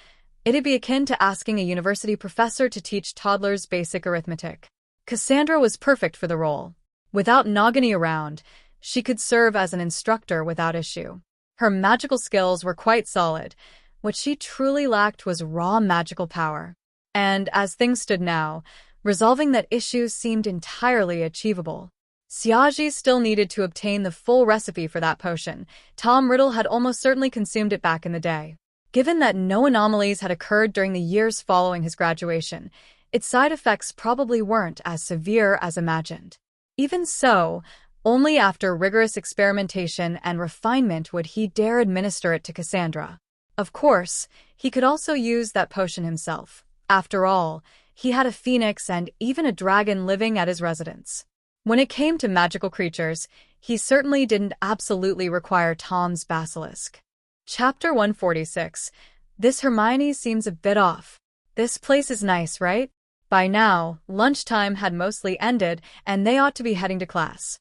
It'd be akin to asking a university professor to teach toddlers basic arithmetic. Cassandra was perfect for the role. Without Nagini around, she could serve as an instructor without issue. Her magical skills were quite solid. What she truly lacked was raw magical power. And as things stood now, resolving that issue seemed entirely achievable. Xiaoji still needed to obtain the full recipe for that potion. Tom Riddle had almost certainly consumed it back in the day. Given that no anomalies had occurred during the years following his graduation, its side effects probably weren't as severe as imagined. Even so, only after rigorous experimentation and refinement would he dare administer it to Cassandra. Of course, he could also use that potion himself. After all, he had a phoenix and even a dragon living at his residence. When it came to magical creatures, he certainly didn't absolutely require Tom's basilisk. Chapter 146. This Hermione seems a bit off. This place is nice, right? By now, lunchtime had mostly ended, and they ought to be heading to class.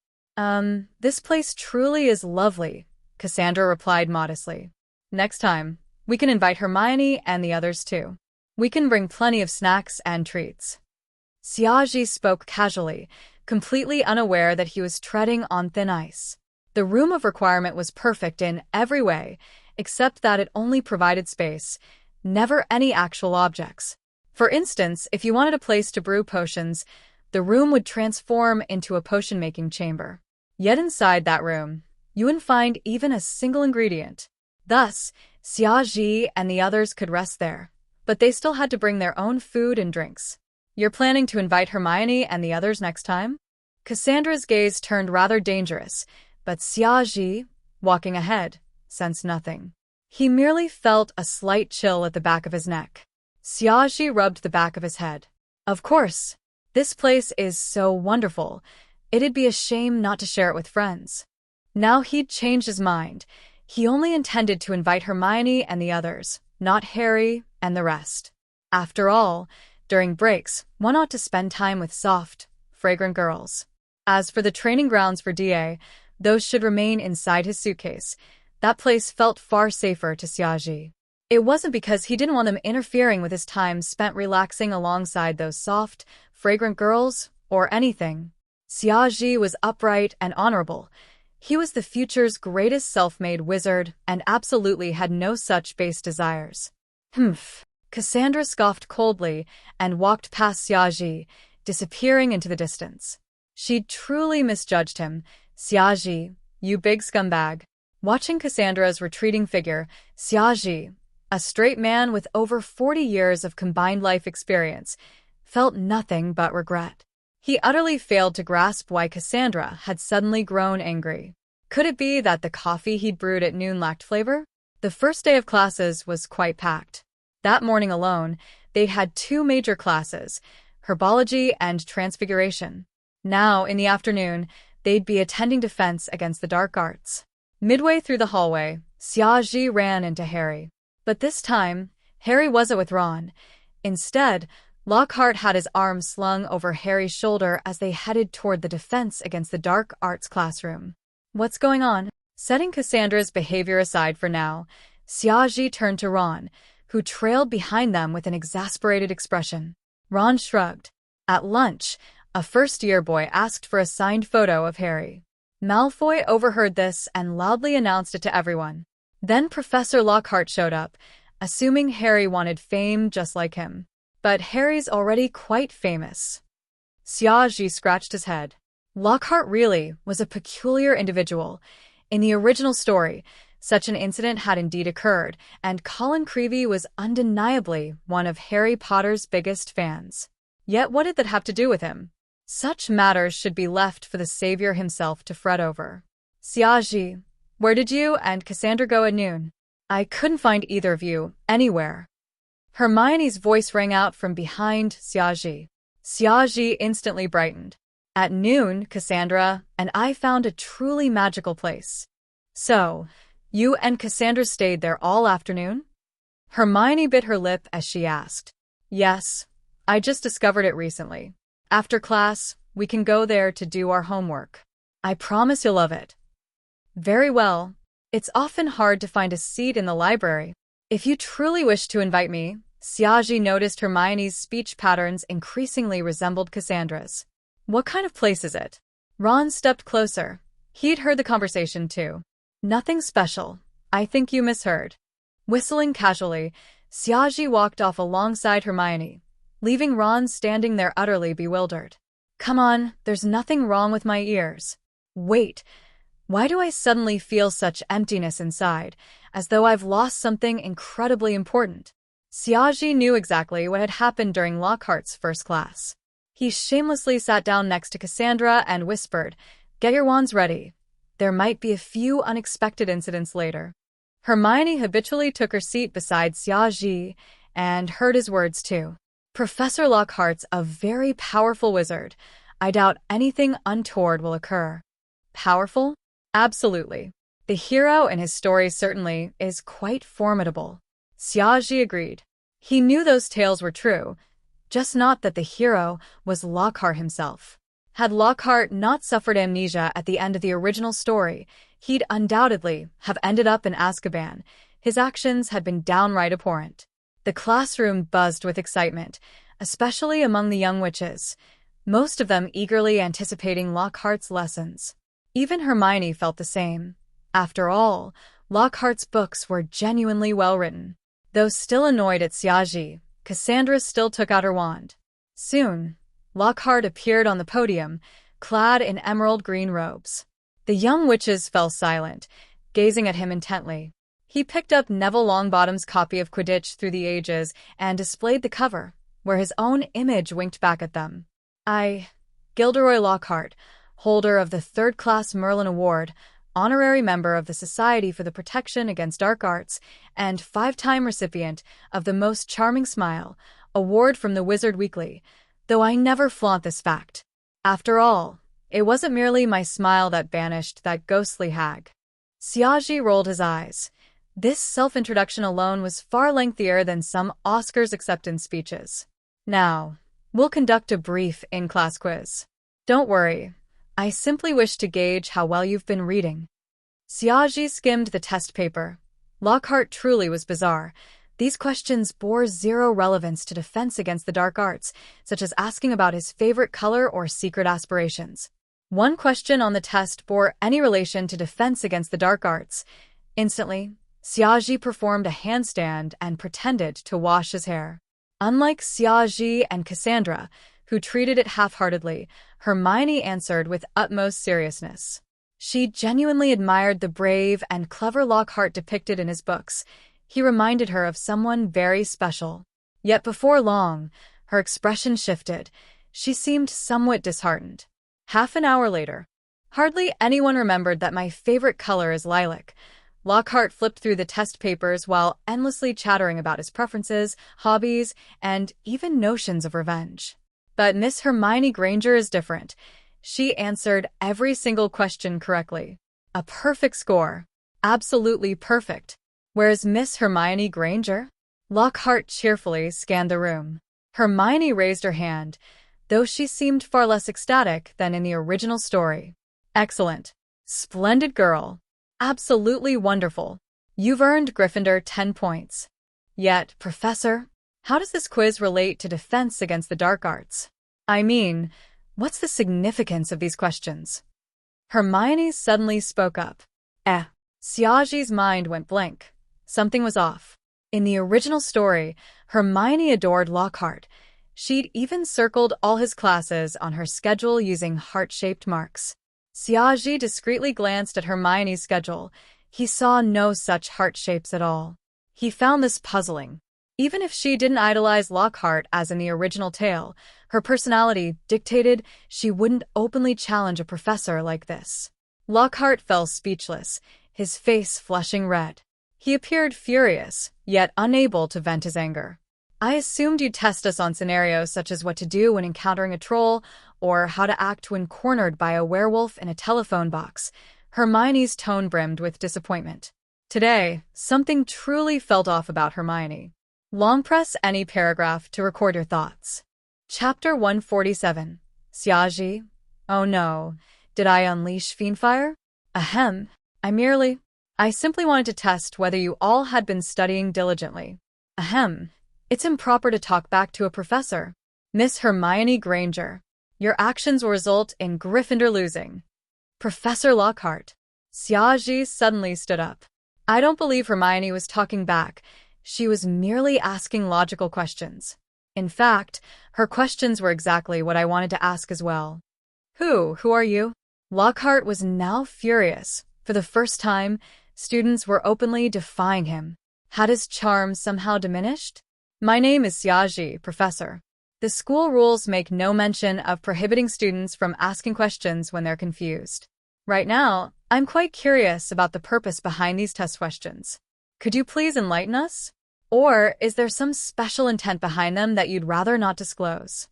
This place truly is lovely, Cassandra replied modestly. Next time, we can invite Hermione and the others too. We can bring plenty of snacks and treats. Xiaoji spoke casually, completely unaware that he was treading on thin ice. The Room of Requirement was perfect in every way, except that it only provided space, never any actual objects. For instance, if you wanted a place to brew potions, the room would transform into a potion-making chamber. Yet inside that room, you wouldn't find even a single ingredient. Thus, Xiaoji and the others could rest there, but they still had to bring their own food and drinks. You're planning to invite Hermione and the others next time? Cassandra's gaze turned rather dangerous, but Xiaoji, walking ahead, sensed nothing. He merely felt a slight chill at the back of his neck. Xiaoji rubbed the back of his head. Of course, this place is so wonderful. It'd be a shame not to share it with friends. Now he'd changed his mind. He only intended to invite Hermione and the others, not Harry and the rest. After all, during breaks, one ought to spend time with soft, fragrant girls. As for the training grounds for DA, those should remain inside his suitcase. That place felt far safer to Xiaoji. It wasn't because he didn't want them interfering with his time spent relaxing alongside those soft, fragrant girls, or anything. Xiaoji was upright and honorable. He was the future's greatest self-made wizard and absolutely had no such base desires. Humph. Cassandra scoffed coldly and walked past Xiaoji, disappearing into the distance. She'd truly misjudged him. Xiaoji, you big scumbag. Watching Cassandra's retreating figure, Xiaji, a straight man with over 40 years of combined life experience, felt nothing but regret. He utterly failed to grasp why Cassandra had suddenly grown angry. Could it be that the coffee he'd brewed at noon lacked flavor? The first day of classes was quite packed. That morning alone, they'd had two major classes, herbology and transfiguration. Now, in the afternoon, they'd be attending defense against the dark arts. Midway through the hallway, Xiaji ran into Harry. But this time, Harry wasn't with Ron. Instead, Lockhart had his arm slung over Harry's shoulder as they headed toward the defense against the dark arts classroom. What's going on? Setting Cassandra's behavior aside for now, Xiaji turned to Ron, who trailed behind them with an exasperated expression. Ron shrugged. At lunch, a first-year boy asked for a signed photo of Harry. Malfoy overheard this and loudly announced it to everyone. Then Professor Lockhart showed up, assuming Harry wanted fame just like him. But Harry's already quite famous. Xiaji scratched his head. Lockhart really was a peculiar individual. In the original story, such an incident had indeed occurred, and Colin Creevey was undeniably one of Harry Potter's biggest fans. Yet what did that have to do with him? Such matters should be left for the savior himself to fret over. Xiaji, where did you and Cassandra go at noon? I couldn't find either of you anywhere. Hermione's voice rang out from behind Xiaji. Xiaji instantly brightened. At noon, Cassandra and I found a truly magical place. So, you and Cassandra stayed there all afternoon? Hermione bit her lip as she asked. Yes, I just discovered it recently. After class, we can go there to do our homework. I promise you'll love it. Very well. It's often hard to find a seat in the library. If you truly wish to invite me, Xiaji noticed Hermione's speech patterns increasingly resembled Cassandra's. What kind of place is it? Ron stepped closer. He'd heard the conversation too. Nothing special. I think you misheard. Whistling casually, Xiaji walked off alongside Hermione, leaving Ron standing there utterly bewildered. Come on, there's nothing wrong with my ears. Wait, why do I suddenly feel such emptiness inside, as though I've lost something incredibly important? Xiaji knew exactly what had happened during Lockhart's first class. He shamelessly sat down next to Cassandra and whispered, "Get your wands ready. There might be a few unexpected incidents later." Hermione habitually took her seat beside Xiaji and heard his words too. Professor Lockhart's a very powerful wizard. I doubt anything untoward will occur. Powerful? Absolutely. The hero in his story certainly is quite formidable. Xiaji agreed. He knew those tales were true, just not that the hero was Lockhart himself. Had Lockhart not suffered amnesia at the end of the original story, he'd undoubtedly have ended up in Azkaban. His actions had been downright abhorrent. The classroom buzzed with excitement, especially among the young witches, most of them eagerly anticipating Lockhart's lessons. Even Hermione felt the same. After all, Lockhart's books were genuinely well-written. Though still annoyed at Xiaji, Cassandra still took out her wand. Soon, Lockhart appeared on the podium, clad in emerald green robes. The young witches fell silent, gazing at him intently. He picked up Neville Longbottom's copy of Quidditch Through the Ages and displayed the cover, where his own image winked back at them. Gilderoy Lockhart, holder of the third-class Merlin Award, honorary member of the Society for the Protection Against Dark Arts, and 5-time recipient of the Most Charming Smile award from the Wizard Weekly, though I never flaunt this fact. After all, it wasn't merely my smile that banished that ghostly hag. Xiaji rolled his eyes. This self-introduction alone was far lengthier than some Oscars acceptance speeches. Now, we'll conduct a brief in-class quiz. Don't worry, I simply wish to gauge how well you've been reading. Xiaji skimmed the test paper. Lockhart truly was bizarre. These questions bore zero relevance to defense against the dark arts, such as asking about his favorite color or secret aspirations. One question on the test bore any relation to defense against the dark arts. Instantly, Xiaji performed a handstand and pretended to wash his hair. Unlike Xiaji and Cassandra, who treated it half-heartedly, Hermione answered with utmost seriousness. She genuinely admired the brave and clever Lockhart depicted in his books. He reminded her of someone very special. Yet before long, her expression shifted. She seemed somewhat disheartened. Half an hour later, hardly anyone remembered that my favorite color is lilac. Lockhart flipped through the test papers while endlessly chattering about his preferences, hobbies, and even notions of revenge. But Miss Hermione Granger is different. She answered every single question correctly. A perfect score. Absolutely perfect. Whereas Miss Hermione Granger? Lockhart cheerfully scanned the room. Hermione raised her hand, though she seemed far less ecstatic than in the original story. Excellent. Splendid girl. Absolutely wonderful. You've earned Gryffindor 10 points. Yet, Professor, how does this quiz relate to defense against the dark arts? I mean, what's the significance of these questions? Hermione suddenly spoke up. Siagi's mind went blank. Something was off. In the original story, Hermione adored Lockhart. She'd even circled all his classes on her schedule using heart-shaped marks. Siagi discreetly glanced at Hermione's schedule. He saw no such heart shapes at all. He found this puzzling. Even if she didn't idolize Lockhart as in the original tale, her personality dictated she wouldn't openly challenge a professor like this. Lockhart fell speechless, his face flushing red. He appeared furious, yet unable to vent his anger. I assumed you'd test us on scenarios such as what to do when encountering a troll, or how to act when cornered by a werewolf in a telephone box. Hermione's tone brimmed with disappointment. Today, something truly felt off about Hermione. Long press any paragraph to record your thoughts. Chapter 147. Siagi. Oh no. Did I unleash fiendfire? Ahem. I simply wanted to test whether you all had been studying diligently. Ahem. It's improper to talk back to a professor. Miss Hermione Granger. Your actions will result in Gryffindor losing. Professor Lockhart. Siagi suddenly stood up. I don't believe Hermione was talking back. She was merely asking logical questions. In fact, her questions were exactly what I wanted to ask as well. Who are you? Lockhart was now furious. For the first time, students were openly defying him. Had his charm somehow diminished? My name is Siagi, Professor. The school rules make no mention of prohibiting students from asking questions when they're confused. Right now, I'm quite curious about the purpose behind these test questions. Could you please enlighten us? Or is there some special intent behind them that you'd rather not disclose?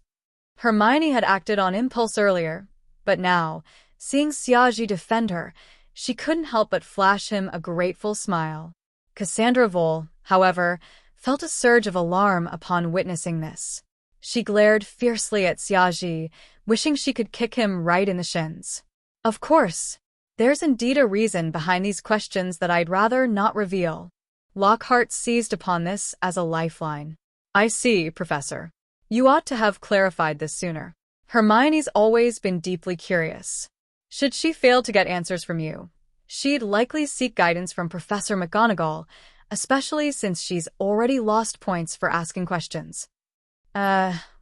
Hermione had acted on impulse earlier, but now, seeing Siagi defend her, she couldn't help but flash him a grateful smile. Cassandra Vole, however, felt a surge of alarm upon witnessing this. She glared fiercely at Siagi, wishing she could kick him right in the shins. Of course, there's indeed a reason behind these questions that I'd rather not reveal. Lockhart seized upon this as a lifeline. I see, Professor. You ought to have clarified this sooner. Hermione's always been deeply curious. Should she fail to get answers from you, she'd likely seek guidance from Professor McGonagall, especially since she's already lost points for asking questions.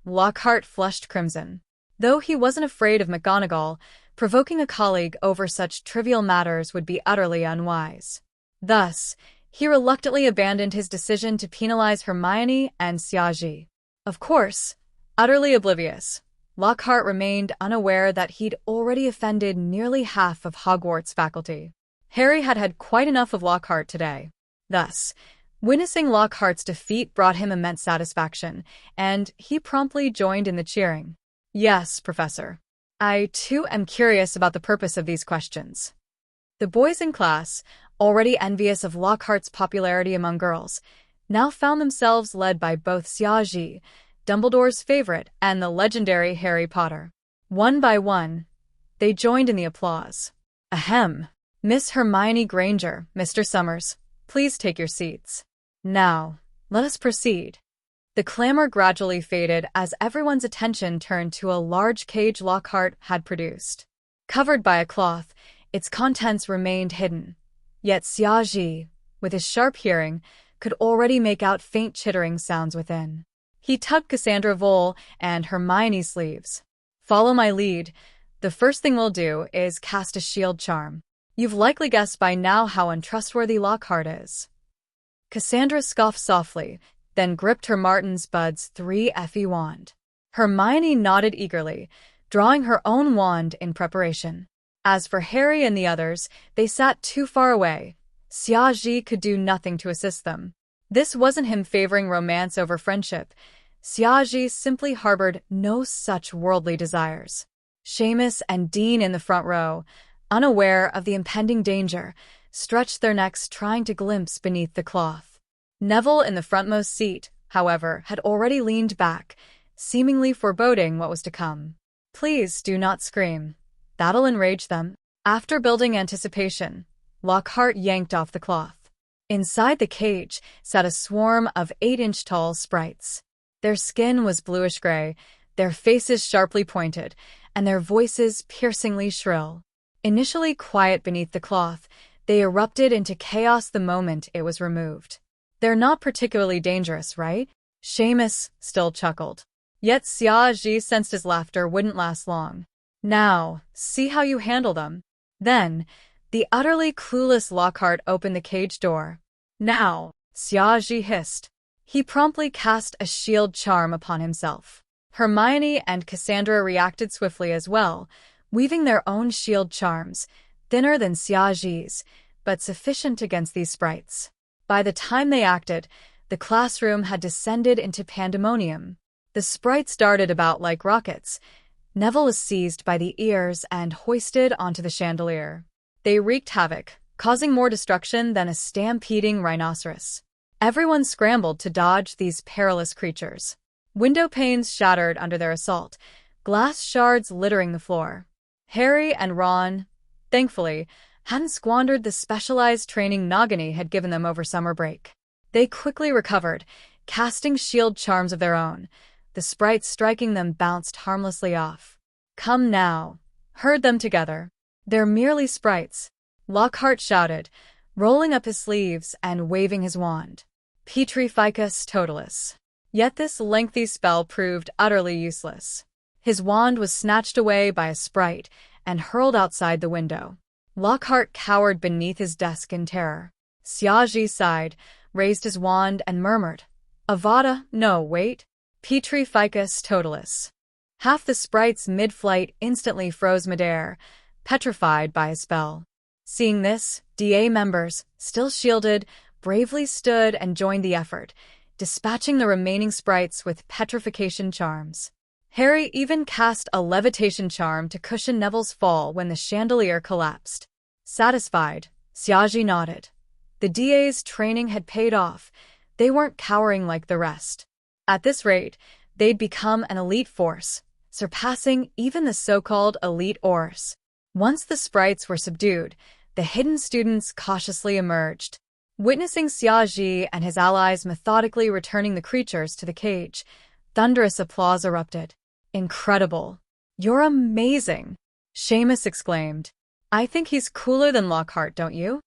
Lockhart flushed crimson. Though he wasn't afraid of McGonagall, provoking a colleague over such trivial matters would be utterly unwise. Thus, he reluctantly abandoned his decision to penalize Hermione and Siagi. Of course, utterly oblivious, Lockhart remained unaware that he'd already offended nearly half of Hogwarts faculty. Harry had had quite enough of Lockhart today. Thus, witnessing Lockhart's defeat brought him immense satisfaction, and he promptly joined in the cheering. Yes, Professor. I, too, am curious about the purpose of these questions. The boys in class, already envious of Lockhart's popularity among girls, now found themselves led by both Siagi, Dumbledore's favorite, and the legendary Harry Potter. One by one, they joined in the applause. Ahem. Miss Hermione Granger, Mr. Summers, please take your seats. Now, let us proceed. The clamor gradually faded as everyone's attention turned to a large cage Lockhart had produced. Covered by a cloth, its contents remained hidden. Yet Siagi, with his sharp hearing, could already make out faint chittering sounds within. He tugged Cassandra Vole and Hermione's sleeves. Follow my lead. The first thing we'll do is cast a shield charm. You've likely guessed by now how untrustworthy Lockhart is. Cassandra scoffed softly, then gripped her Martin's Bud's 3FE wand. Hermione nodded eagerly, drawing her own wand in preparation. As for Harry and the others, they sat too far away. Xiaji could do nothing to assist them. This wasn't him favoring romance over friendship. Xiaji simply harbored no such worldly desires. Seamus and Dean in the front row, unaware of the impending danger, stretched their necks trying to glimpse beneath the cloth. Neville in the frontmost seat, however, had already leaned back, seemingly foreboding what was to come. Please do not scream. That'll enrage them. After building anticipation, Lockhart yanked off the cloth. Inside the cage sat a swarm of 8-inch-tall sprites. Their skin was bluish-gray, their faces sharply pointed, and their voices piercingly shrill. Initially quiet beneath the cloth, they erupted into chaos the moment it was removed. They're not particularly dangerous, right? Seamus still chuckled. Yet Xiaji sensed his laughter wouldn't last long. Now, see how you handle them. Then, the utterly clueless Lockhart opened the cage door. Now, Xiaji hissed. He promptly cast a shield charm upon himself. Hermione and Cassandra reacted swiftly as well, weaving their own shield charms, thinner than Xiaji's, but sufficient against these sprites. By the time they acted, the classroom had descended into pandemonium. The sprites darted about like rockets. Neville was seized by the ears and hoisted onto the chandelier. They wreaked havoc, causing more destruction than a stampeding rhinoceros. Everyone scrambled to dodge these perilous creatures. Window panes shattered under their assault, glass shards littering the floor. Harry and Ron, thankfully, hadn't squandered the specialized training Nagini had given them over summer break. They quickly recovered, casting shield charms of their own. The sprites striking them bounced harmlessly off. Come now. Herd them together. They're merely sprites, Lockhart shouted, rolling up his sleeves and waving his wand. Petrificus totalis. Yet this lengthy spell proved utterly useless. His wand was snatched away by a sprite and hurled outside the window. Lockhart cowered beneath his desk in terror. Xiaji sighed, raised his wand and murmured, Avada, no, wait. Petrificus totalis. Half the sprites mid-flight instantly froze midair, petrified by a spell. Seeing this, DA members, still shielded, bravely stood and joined the effort, dispatching the remaining sprites with petrification charms. Harry even cast a levitation charm to cushion Neville's fall when the chandelier collapsed. Satisfied, Xiaji nodded. The DA's training had paid off. They weren't cowering like the rest. At this rate, they'd become an elite force, surpassing even the so-called elite Aurors. Once the sprites were subdued, the hidden students cautiously emerged. Witnessing Xiaji and his allies methodically returning the creatures to the cage, thunderous applause erupted. Incredible. You're amazing, Seamus exclaimed. I think he's cooler than Lockhart, don't you?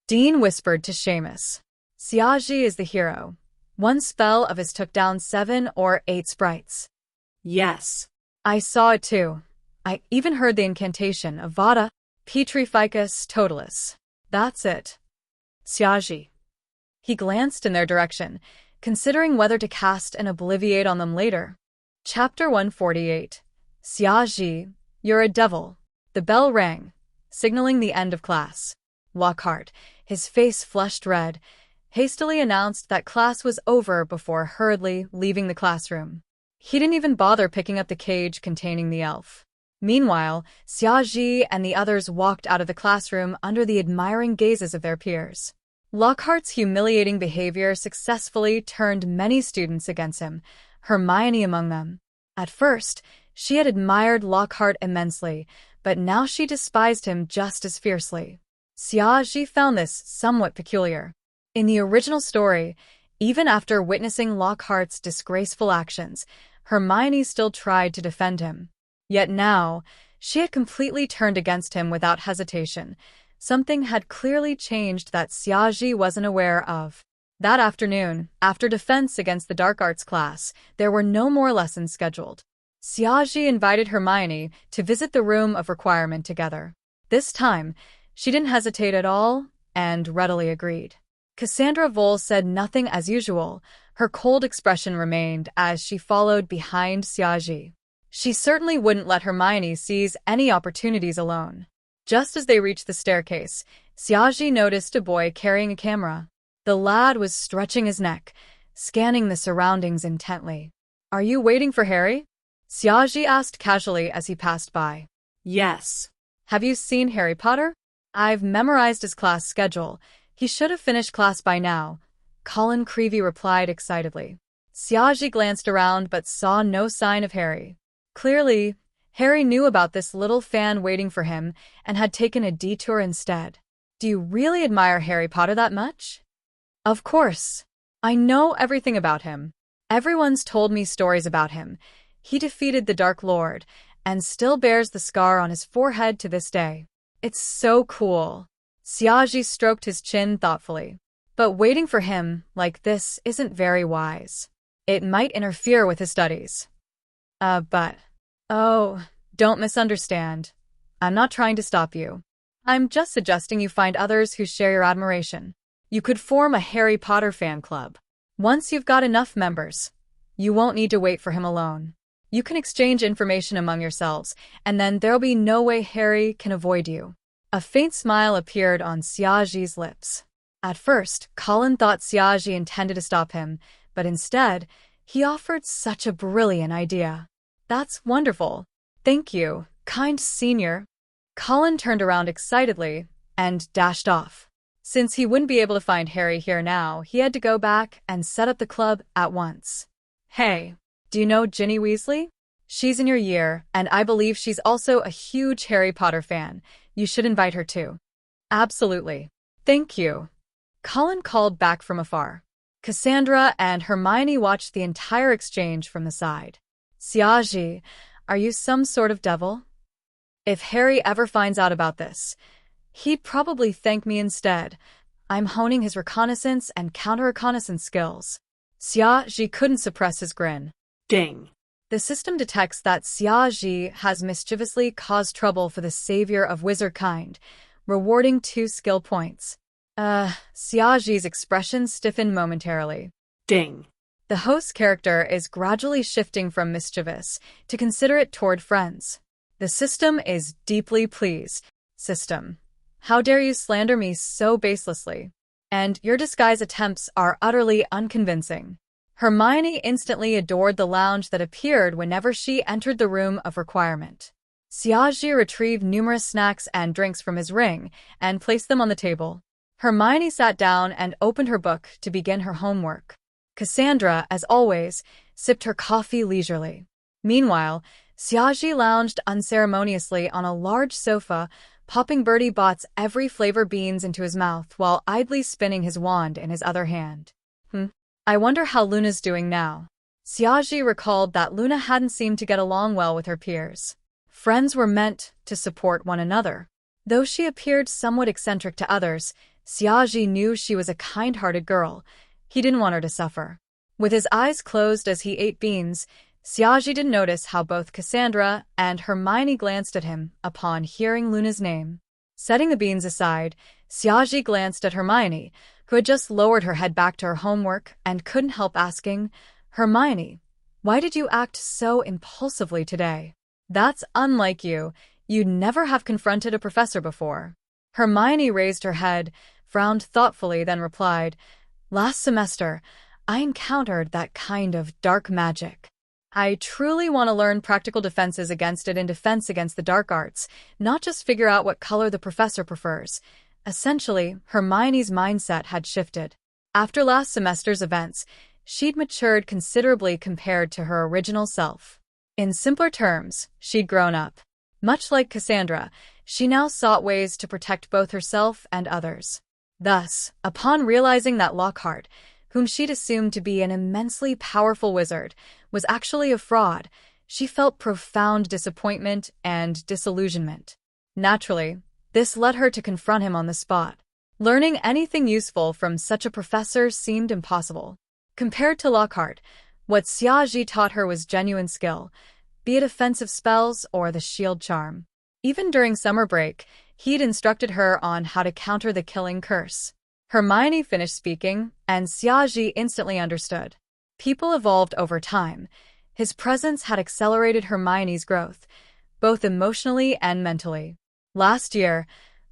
Dean whispered to Seamus. Xiaji is the hero. One spell of his took down 7 or 8 sprites. Yes. I saw it too. I even heard the incantation of Vada, Petrificus totalis. That's it. Xiaji. He glanced in their direction, considering whether to cast an Obliviate on them later. Chapter 148. Xiaji, you're a devil. The bell rang, signaling the end of class. Lockhart, his face flushed red, hastily announced that class was over before hurriedly leaving the classroom. He didn't even bother picking up the cage containing the elf. Meanwhile, Xiaji and the others walked out of the classroom under the admiring gazes of their peers. Lockhart's humiliating behavior successfully turned many students against him, Hermione among them. At first, she had admired Lockhart immensely, but now she despised him just as fiercely. Xiaji found this somewhat peculiar. In the original story, even after witnessing Lockhart's disgraceful actions, Hermione still tried to defend him. Yet now, she had completely turned against him without hesitation. Something had clearly changed that Xiaji wasn't aware of. That afternoon, after defense against the dark arts class, there were no more lessons scheduled. Xiaji invited Hermione to visit the room of requirement together. This time, she didn't hesitate at all and readily agreed. Cassandra Vole said nothing as usual. Her cold expression remained as she followed behind Xiaji. She certainly wouldn't let Hermione seize any opportunities alone. Just as they reached the staircase, Xiaji noticed a boy carrying a camera. The lad was stretching his neck, scanning the surroundings intently. "Are you waiting for Harry?" Xiaji asked casually as he passed by. Yes. "Have you seen Harry Potter?" "I've memorized his class schedule. He should have finished class by now," Colin Creevy replied excitedly. Xiaji glanced around but saw no sign of Harry. Clearly, Harry knew about this little fan waiting for him and had taken a detour instead. "Do you really admire Harry Potter that much?" "Of course. I know everything about him. Everyone's told me stories about him. He defeated the Dark Lord and still bears the scar on his forehead to this day. It's so cool." Xiaji stroked his chin thoughtfully. "But waiting for him like this isn't very wise. It might interfere with his studies." Oh, don't misunderstand. I'm not trying to stop you. I'm just suggesting you find others who share your admiration. You could form a Harry Potter fan club. Once you've got enough members, you won't need to wait for him alone. You can exchange information among yourselves, and then there'll be no way Harry can avoid you." A faint smile appeared on Xiaji's lips. At first, Colin thought Xiaji intended to stop him, but instead, he offered such a brilliant idea. "That's wonderful. Thank you, kind senior." Colin turned around excitedly and dashed off. Since he wouldn't be able to find Harry here now, he had to go back and set up the club at once. "Hey, do you know Ginny Weasley? She's in your year, and I believe she's also a huge Harry Potter fan. You should invite her too." "Absolutely. Thank you." Colin called back from afar. Cassandra and Hermione watched the entire exchange from the side. "Xiaji, are you some sort of devil? If Harry ever finds out about this, he'd probably thank me instead. I'm honing his reconnaissance and counter-reconnaissance skills." Xiaji couldn't suppress his grin. Ding. The system detects that Xiaji has mischievously caused trouble for the savior of wizard kind, rewarding 2 skill points. Xiaji's expression stiffened momentarily. Ding. The host character is gradually shifting from mischievous to considerate toward friends. The system is deeply pleased. "System, how dare you slander me so baselessly? And your disguise attempts are utterly unconvincing." Hermione instantly adored the lounge that appeared whenever she entered the room of requirement. Xiaji retrieved numerous snacks and drinks from his ring and placed them on the table. Hermione sat down and opened her book to begin her homework. Cassandra, as always, sipped her coffee leisurely. Meanwhile, Xiaji lounged unceremoniously on a large sofa, popping Bertie Bott's every flavor beans into his mouth while idly spinning his wand in his other hand. I wonder how Luna's doing now. Xiaji recalled that Luna hadn't seemed to get along well with her peers. Friends were meant to support one another. Though she appeared somewhat eccentric to others, Xiaji knew she was a kind-hearted girl. He didn't want her to suffer. With his eyes closed as he ate beans, Xiaji didn't notice how both Cassandra and Hermione glanced at him upon hearing Luna's name. Setting the beans aside, Xiaji glanced at Hermione, who had just lowered her head back to her homework and couldn't help asking, "Hermione, why did you act so impulsively today? That's unlike you. You'd never have confronted a professor before." Hermione raised her head, frowned thoughtfully, then replied, "Last semester, I encountered that kind of dark magic. I truly want to learn practical defenses against it in defense against the dark arts, not just figure out what color the professor prefers." Essentially, Hermione's mindset had shifted. After last semester's events, she'd matured considerably compared to her original self. In simpler terms, she'd grown up. Much like Cassandra, she now sought ways to protect both herself and others. Thus, upon realizing that Lockhart, whom she'd assumed to be an immensely powerful wizard, was actually a fraud, she felt profound disappointment and disillusionment. Naturally, this led her to confront him on the spot. Learning anything useful from such a professor seemed impossible. Compared to Lockhart, what Xiaji taught her was genuine skill. be it offensive spells or the shield charm. Even during summer break, he'd instructed her on how to counter the killing curse. Hermione finished speaking, and Xiaji instantly understood. People evolved over time. His presence had accelerated Hermione's growth, both emotionally and mentally. Last year,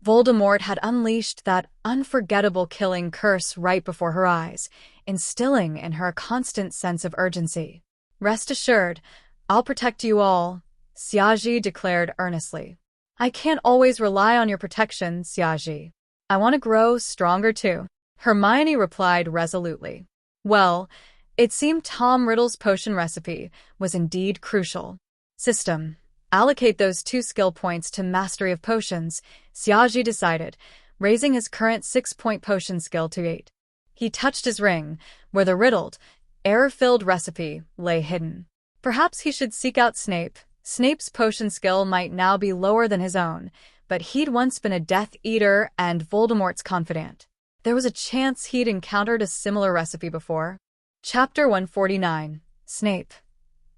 Voldemort had unleashed that unforgettable killing curse right before her eyes, instilling in her a constant sense of urgency. "Rest assured, I'll protect you all," Xiaji declared earnestly. "I can't always rely on your protection, Xiaji. I want to grow stronger too," Hermione replied resolutely. Well, it seemed Tom Riddle's potion recipe was indeed crucial. System. Allocate those 2 skill points to mastery of potions, Xiaji decided, raising his current 6-point potion skill to 8. He touched his ring, where the riddled, error-filled recipe lay hidden. Perhaps he should seek out Snape. Snape's potion skill might now be lower than his own, but he'd once been a Death Eater and Voldemort's confidant. There was a chance he'd encountered a similar recipe before. Chapter 149. Snape.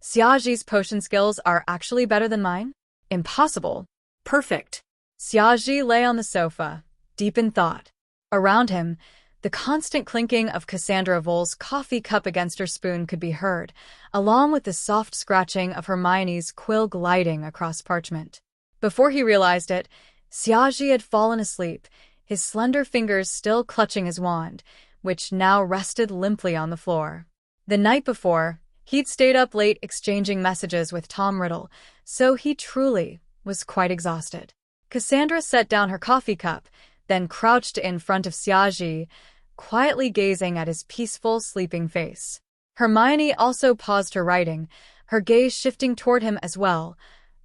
Xiaji's potion skills are actually better than mine? Impossible. Perfect. Xiaji lay on the sofa, deep in thought. Around him, the constant clinking of Cassandra Vole's coffee cup against her spoon could be heard, along with the soft scratching of Hermione's quill gliding across parchment. Before he realized it, Xiaji had fallen asleep, his slender fingers still clutching his wand, which now rested limply on the floor. The night before, he'd stayed up late exchanging messages with Tom Riddle, so he truly was quite exhausted. Cassandra set down her coffee cup, then crouched in front of Xiaji, quietly gazing at his peaceful, sleeping face. Hermione also paused her writing, her gaze shifting toward him as well,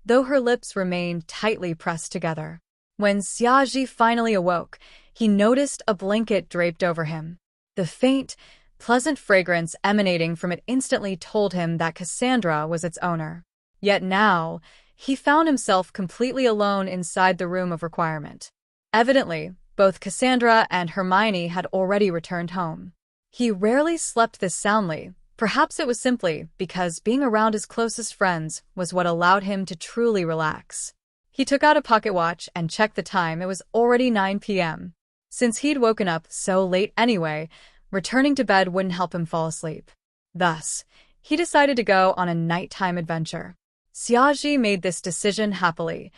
though her lips remained tightly pressed together. When Xiaji finally awoke, he noticed a blanket draped over him. The faint, pleasant fragrance emanating from it instantly told him that Cassandra was its owner. Yet now, he found himself completely alone inside the room of requirement. Evidently, both Cassandra and Hermione had already returned home. He rarely slept this soundly. Perhaps it was simply because being around his closest friends was what allowed him to truly relax. He took out a pocket watch and checked the time. It was already 9 p.m. Since he'd woken up so late anyway, returning to bed wouldn't help him fall asleep. Thus, he decided to go on a nighttime adventure. Xiaji made this decision happily.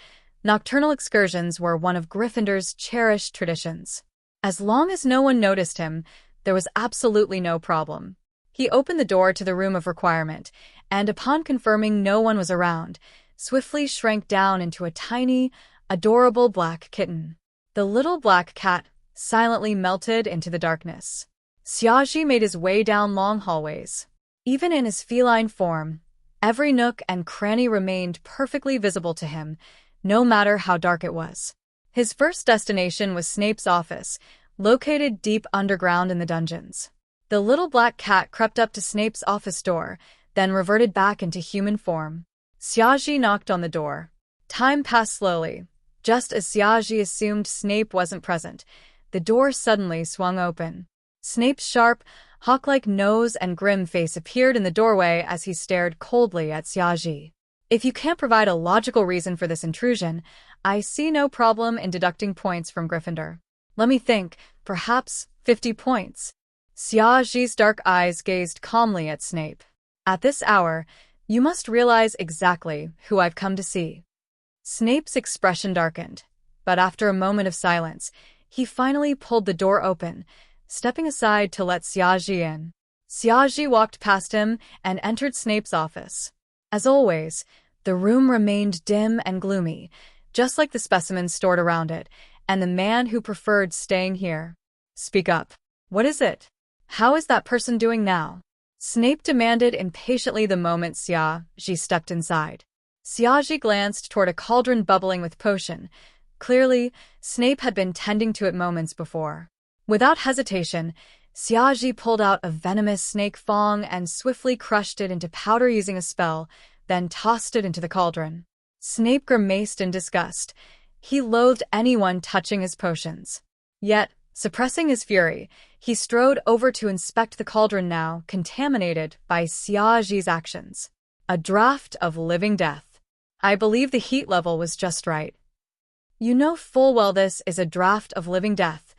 Nocturnal excursions were one of Gryffindor's cherished traditions. As long as no one noticed him, there was absolutely no problem. He opened the door to the room of requirement, and upon confirming no one was around, swiftly shrank down into a tiny, adorable black kitten. The little black cat silently melted into the darkness. Xiaji made his way down long hallways. Even in his feline form, every nook and cranny remained perfectly visible to him, no matter how dark it was. His first destination was Snape's office, located deep underground in the dungeons. The little black cat crept up to Snape's office door, then reverted back into human form. Xiaji knocked on the door. Time passed slowly. Just as Xiaji assumed Snape wasn't present, the door suddenly swung open. Snape's sharp, hawk-like nose and grim face appeared in the doorway as he stared coldly at Xiaji. "If you can't provide a logical reason for this intrusion, I see no problem in deducting points from Gryffindor. Let me think, perhaps 50 points. Xiaji's dark eyes gazed calmly at Snape. "At this hour, you must realize exactly who I've come to see." Snape's expression darkened, but after a moment of silence, he finally pulled the door open, stepping aside to let Xiaji in. Xiaji walked past him and entered Snape's office. As always, the room remained dim and gloomy, just like the specimens stored around it, and the man who preferred staying here. "Speak up. What is it? How is that person doing now?" Snape demanded impatiently the moment Xiaji stepped inside. Xiaji glanced toward a cauldron bubbling with potion. Clearly, Snape had been tending to it moments before. Without hesitation, Xiaji pulled out a venomous snake fang and swiftly crushed it into powder using a spell, then tossed it into the cauldron. Snape grimaced in disgust. He loathed anyone touching his potions. Yet, suppressing his fury, he strode over to inspect the cauldron now contaminated by Xiaji's actions. A draught of living death. I believe the heat level was just right. You know full well this is a draught of living death,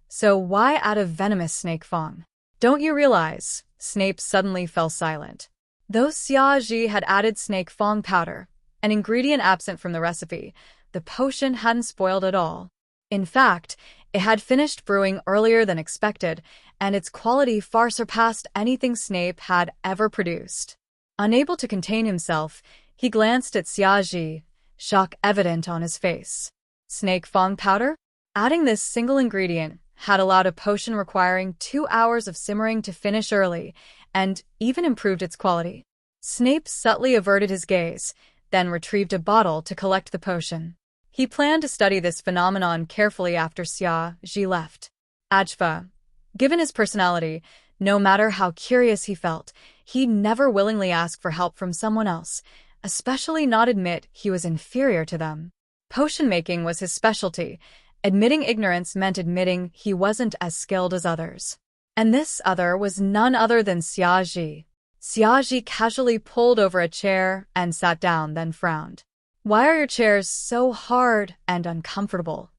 so why add a venomous snake fang? Don't you realize? Snape suddenly fell silent. Though Xiaoji had added snake fang powder, an ingredient absent from the recipe, the potion hadn't spoiled at all. In fact, it had finished brewing earlier than expected, and its quality far surpassed anything Snape had ever produced. Unable to contain himself, he glanced at Xiaoji, shock evident on his face. Snake fang powder? Adding this single ingredient had allowed a potion requiring 2 hours of simmering to finish early, and even improved its quality. Snape subtly averted his gaze, then retrieved a bottle to collect the potion. He planned to study this phenomenon carefully after Xiaoji left. Ajfa. Given his personality, no matter how curious he felt, he'd never willingly ask for help from someone else, especially not admit he was inferior to them. Potion making was his specialty. Admitting ignorance meant admitting he wasn't as skilled as others. And this other was none other than Xiaoji. Xiaoji casually pulled over a chair and sat down, then frowned. Why are your chairs so hard and uncomfortable?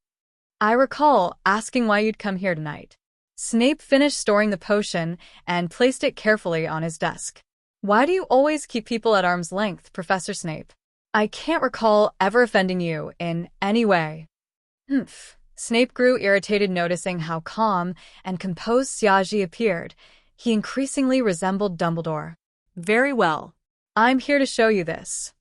I recall asking why you'd come here tonight. Snape finished storing the potion and placed it carefully on his desk. Why do you always keep people at arm's length, Professor Snape? I can't recall ever offending you in any way. Humph. Snape grew irritated noticing how calm and composed Xiaoji appeared. He increasingly resembled Dumbledore. Very well. I'm here to show you this.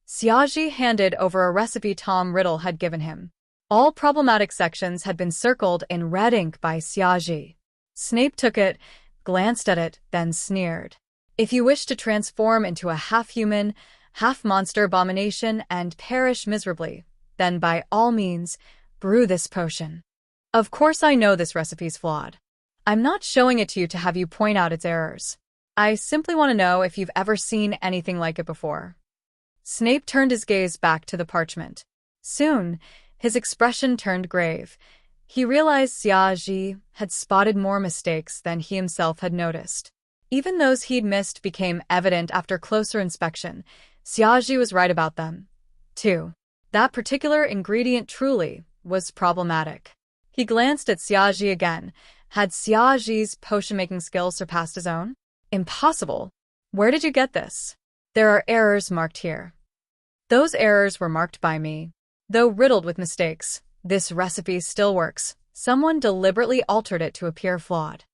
Xiaoji handed over a recipe Tom Riddle had given him. All problematic sections had been circled in red ink by Xiaoji. Snape took it, glanced at it, then sneered. If you wish to transform into a half-human, half-monster abomination and perish miserably, then by all means, brew this potion. Of course I know this recipe's flawed. I'm not showing it to you to have you point out its errors. I simply want to know if you've ever seen anything like it before. Snape turned his gaze back to the parchment. Soon, his expression turned grave. He realized Xiaoji had spotted more mistakes than he himself had noticed. Even those he'd missed became evident after closer inspection. Xiaoji was right about them, too. That particular ingredient truly was problematic. He glanced at Xiaoji again. Had Xiaoji's potion-making skills surpassed his own? Impossible. Where did you get this? There are errors marked here. Those errors were marked by me. Though riddled with mistakes, this recipe still works. Someone deliberately altered it to appear flawed.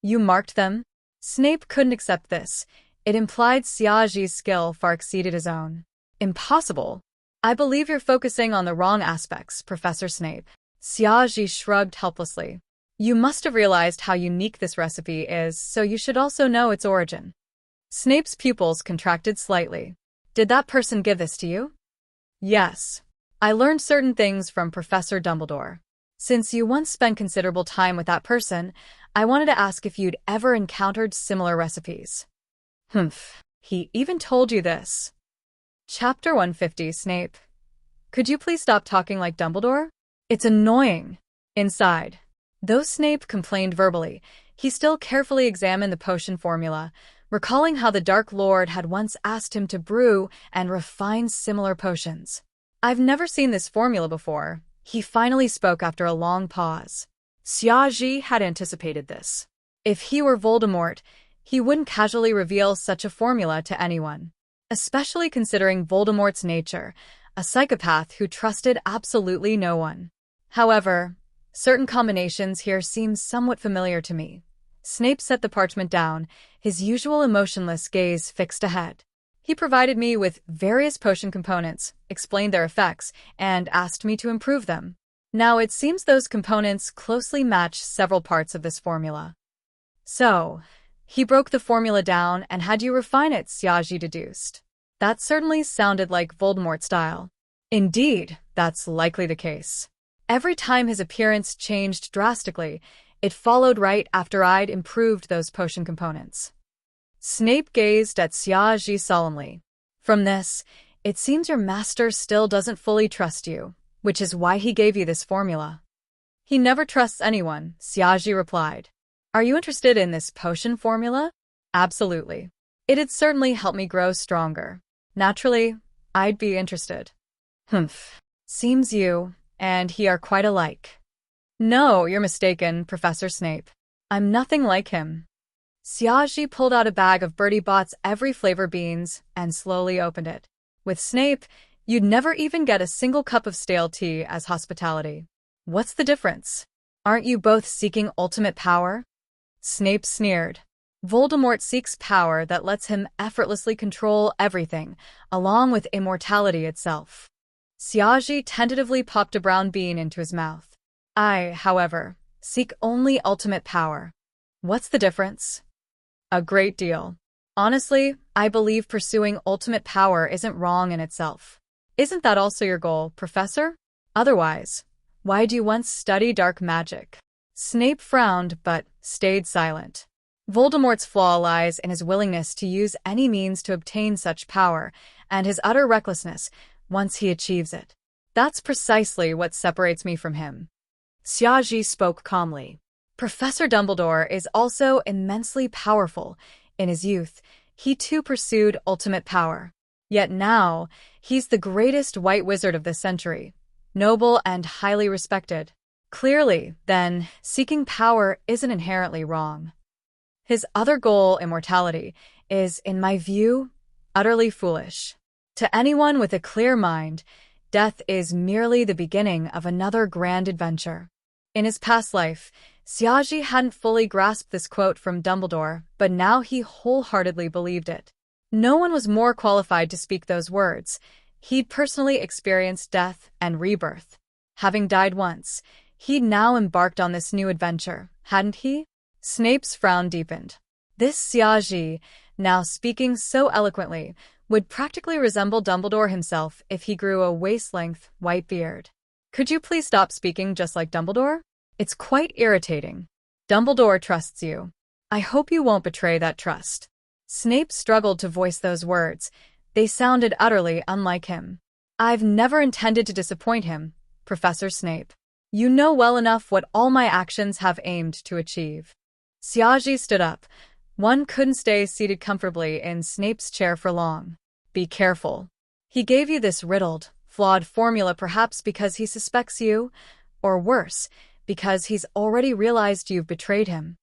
You marked them? Snape couldn't accept this. It implied Xiaoji's skill far exceeded his own. Impossible. I believe you're focusing on the wrong aspects, Professor Snape. Xiaoji shrugged helplessly. You must have realized how unique this recipe is, so you should also know its origin. Snape's pupils contracted slightly. Did that person give this to you? Yes. I learned certain things from Professor Dumbledore. Since you once spent considerable time with that person, I wanted to ask if you'd ever encountered similar recipes. Humph. He even told you this. Chapter 150, Snape. Could you please stop talking like Dumbledore? It's annoying. Inside. Though Snape complained verbally, he still carefully examined the potion formula, recalling how the Dark Lord had once asked him to brew and refine similar potions. I've never seen this formula before. He finally spoke after a long pause. Xiaoji had anticipated this. If he were Voldemort, he wouldn't casually reveal such a formula to anyone. Especially considering Voldemort's nature, a psychopath who trusted absolutely no one. However, certain combinations here seem somewhat familiar to me. Snape set the parchment down, his usual emotionless gaze fixed ahead. He provided me with various potion components, explained their effects, and asked me to improve them. Now it seems those components closely match several parts of this formula. So, he broke the formula down and had you refine it, Xiaoji deduced. That certainly sounded like Voldemort style. Indeed, that's likely the case. Every time his appearance changed drastically, it followed right after I'd improved those potion components. Snape gazed at Xiaoji solemnly. From this, it seems your master still doesn't fully trust you, which is why he gave you this formula. He never trusts anyone, Xiaoji replied. Are you interested in this potion formula? Absolutely. It'd certainly help me grow stronger. Naturally, I'd be interested. Humph. Seems you and he are quite alike. No, you're mistaken, Professor Snape. I'm nothing like him. Xiaoji pulled out a bag of Bertie Bott's every flavor beans and slowly opened it. With Snape, you'd never even get a single cup of stale tea as hospitality. What's the difference? Aren't you both seeking ultimate power? Snape sneered. Voldemort seeks power that lets him effortlessly control everything, along with immortality itself. Xiaoji tentatively popped a brown bean into his mouth. I, however, seek only ultimate power. What's the difference? A great deal. Honestly, I believe pursuing ultimate power isn't wrong in itself. Isn't that also your goal, Professor? Otherwise, why do you once study dark magic? Snape frowned but stayed silent. Voldemort's flaw lies in his willingness to use any means to obtain such power, and his utter recklessness once he achieves it. That's precisely what separates me from him. Xiaoji spoke calmly. Professor Dumbledore is also immensely powerful. In his youth, he too pursued ultimate power. Yet now, he's the greatest white wizard of this century, noble and highly respected. Clearly, then, seeking power isn't inherently wrong. His other goal, immortality, is, in my view, utterly foolish. To anyone with a clear mind, death is merely the beginning of another grand adventure. In his past life, Xiaoji hadn't fully grasped this quote from Dumbledore, but now he wholeheartedly believed it. No one was more qualified to speak those words. He'd personally experienced death and rebirth. Having died once, he'd now embarked on this new adventure, hadn't he? Snape's frown deepened. This Xiaoji, now speaking so eloquently, would practically resemble Dumbledore himself if he grew a waist-length white beard. Could you please stop speaking just like Dumbledore? It's quite irritating. Dumbledore trusts you. I hope you won't betray that trust. Snape struggled to voice those words. They sounded utterly unlike him. I've never intended to disappoint him, Professor Snape. You know well enough what all my actions have aimed to achieve. Xiaoji stood up. One couldn't stay seated comfortably in Snape's chair for long. Be careful. He gave you this riddled, flawed formula perhaps because he suspects you, or worse, because he's already realized you've betrayed him.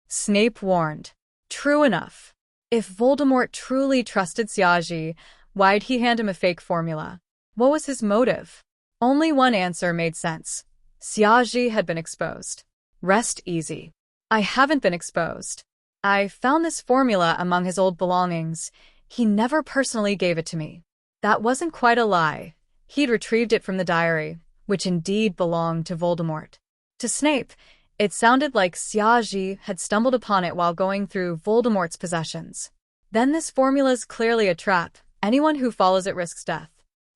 Snape warned. True enough. If Voldemort truly trusted Xiaoji, why'd he hand him a fake formula? What was his motive? Only one answer made sense. Xiaoji had been exposed. Rest easy. I haven't been exposed. I found this formula among his old belongings. He never personally gave it to me. That wasn't quite a lie. He'd retrieved it from the diary, which indeed belonged to Voldemort. To Snape, it sounded like Xiaoji had stumbled upon it while going through Voldemort's possessions. Then this formula's clearly a trap. Anyone who follows it risks death.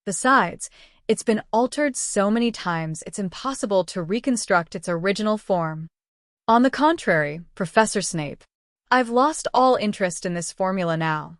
Besides, it's been altered so many times it's impossible to reconstruct its original form. On the contrary, Professor Snape, I've lost all interest in this formula now.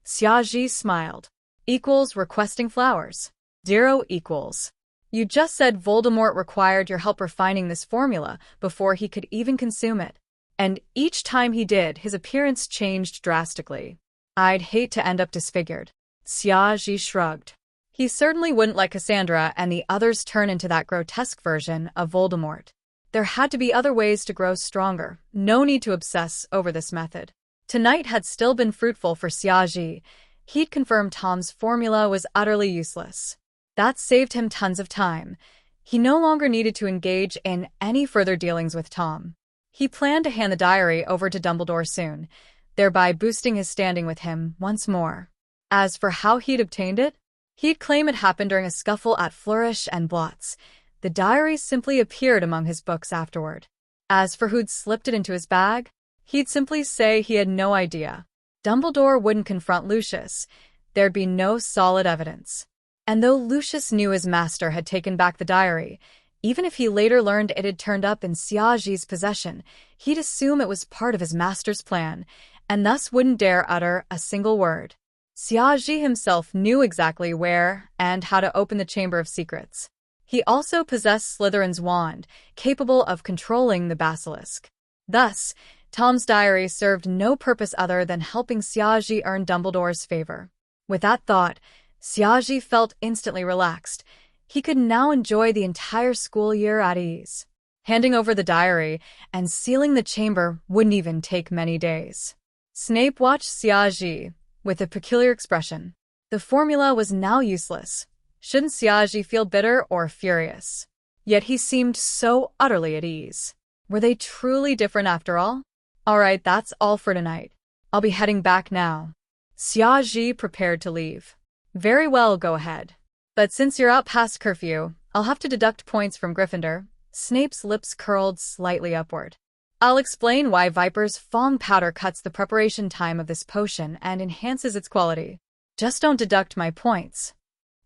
Xiaoji smiled. Equals requesting flowers. 0 equals. You just said Voldemort required your help refining this formula before he could even consume it. And each time he did, his appearance changed drastically. I'd hate to end up disfigured. Xiaoji shrugged. He certainly wouldn't let Cassandra and the others turn into that grotesque version of Voldemort. There had to be other ways to grow stronger. No need to obsess over this method. Tonight had still been fruitful for Xiaoji. He'd confirmed Tom's formula was utterly useless. That saved him tons of time. He no longer needed to engage in any further dealings with Tom. He planned to hand the diary over to Dumbledore soon, thereby boosting his standing with him once more. As for how he'd obtained it, he'd claim it happened during a scuffle at Flourish and Blots. The diary simply appeared among his books afterward. As for who'd slipped it into his bag, he'd simply say he had no idea. Dumbledore wouldn't confront Lucius. There'd be no solid evidence. And though Lucius knew his master had taken back the diary, even if he later learned it had turned up in Xiaoji's possession, he'd assume it was part of his master's plan, and thus wouldn't dare utter a single word. Xiaoji himself knew exactly where and how to open the Chamber of Secrets. He also possessed Slytherin's wand, capable of controlling the basilisk. Thus, Tom's diary served no purpose other than helping Xiaji earn Dumbledore's favor. With that thought, Xiaji felt instantly relaxed. He could now enjoy the entire school year at ease. Handing over the diary and sealing the chamber wouldn't even take many days. Snape watched Xiaji with a peculiar expression. The formula was now useless. Shouldn't Xiaji feel bitter or furious? Yet he seemed so utterly at ease. Were they truly different after all? Alright, that's all for tonight. I'll be heading back now. Xiaji prepared to leave. Very well, go ahead. But since you're out past curfew, I'll have to deduct points from Gryffindor. Snape's lips curled slightly upward. I'll explain why Viper's Fong powder cuts the preparation time of this potion and enhances its quality. Just don't deduct my points.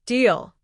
Deal.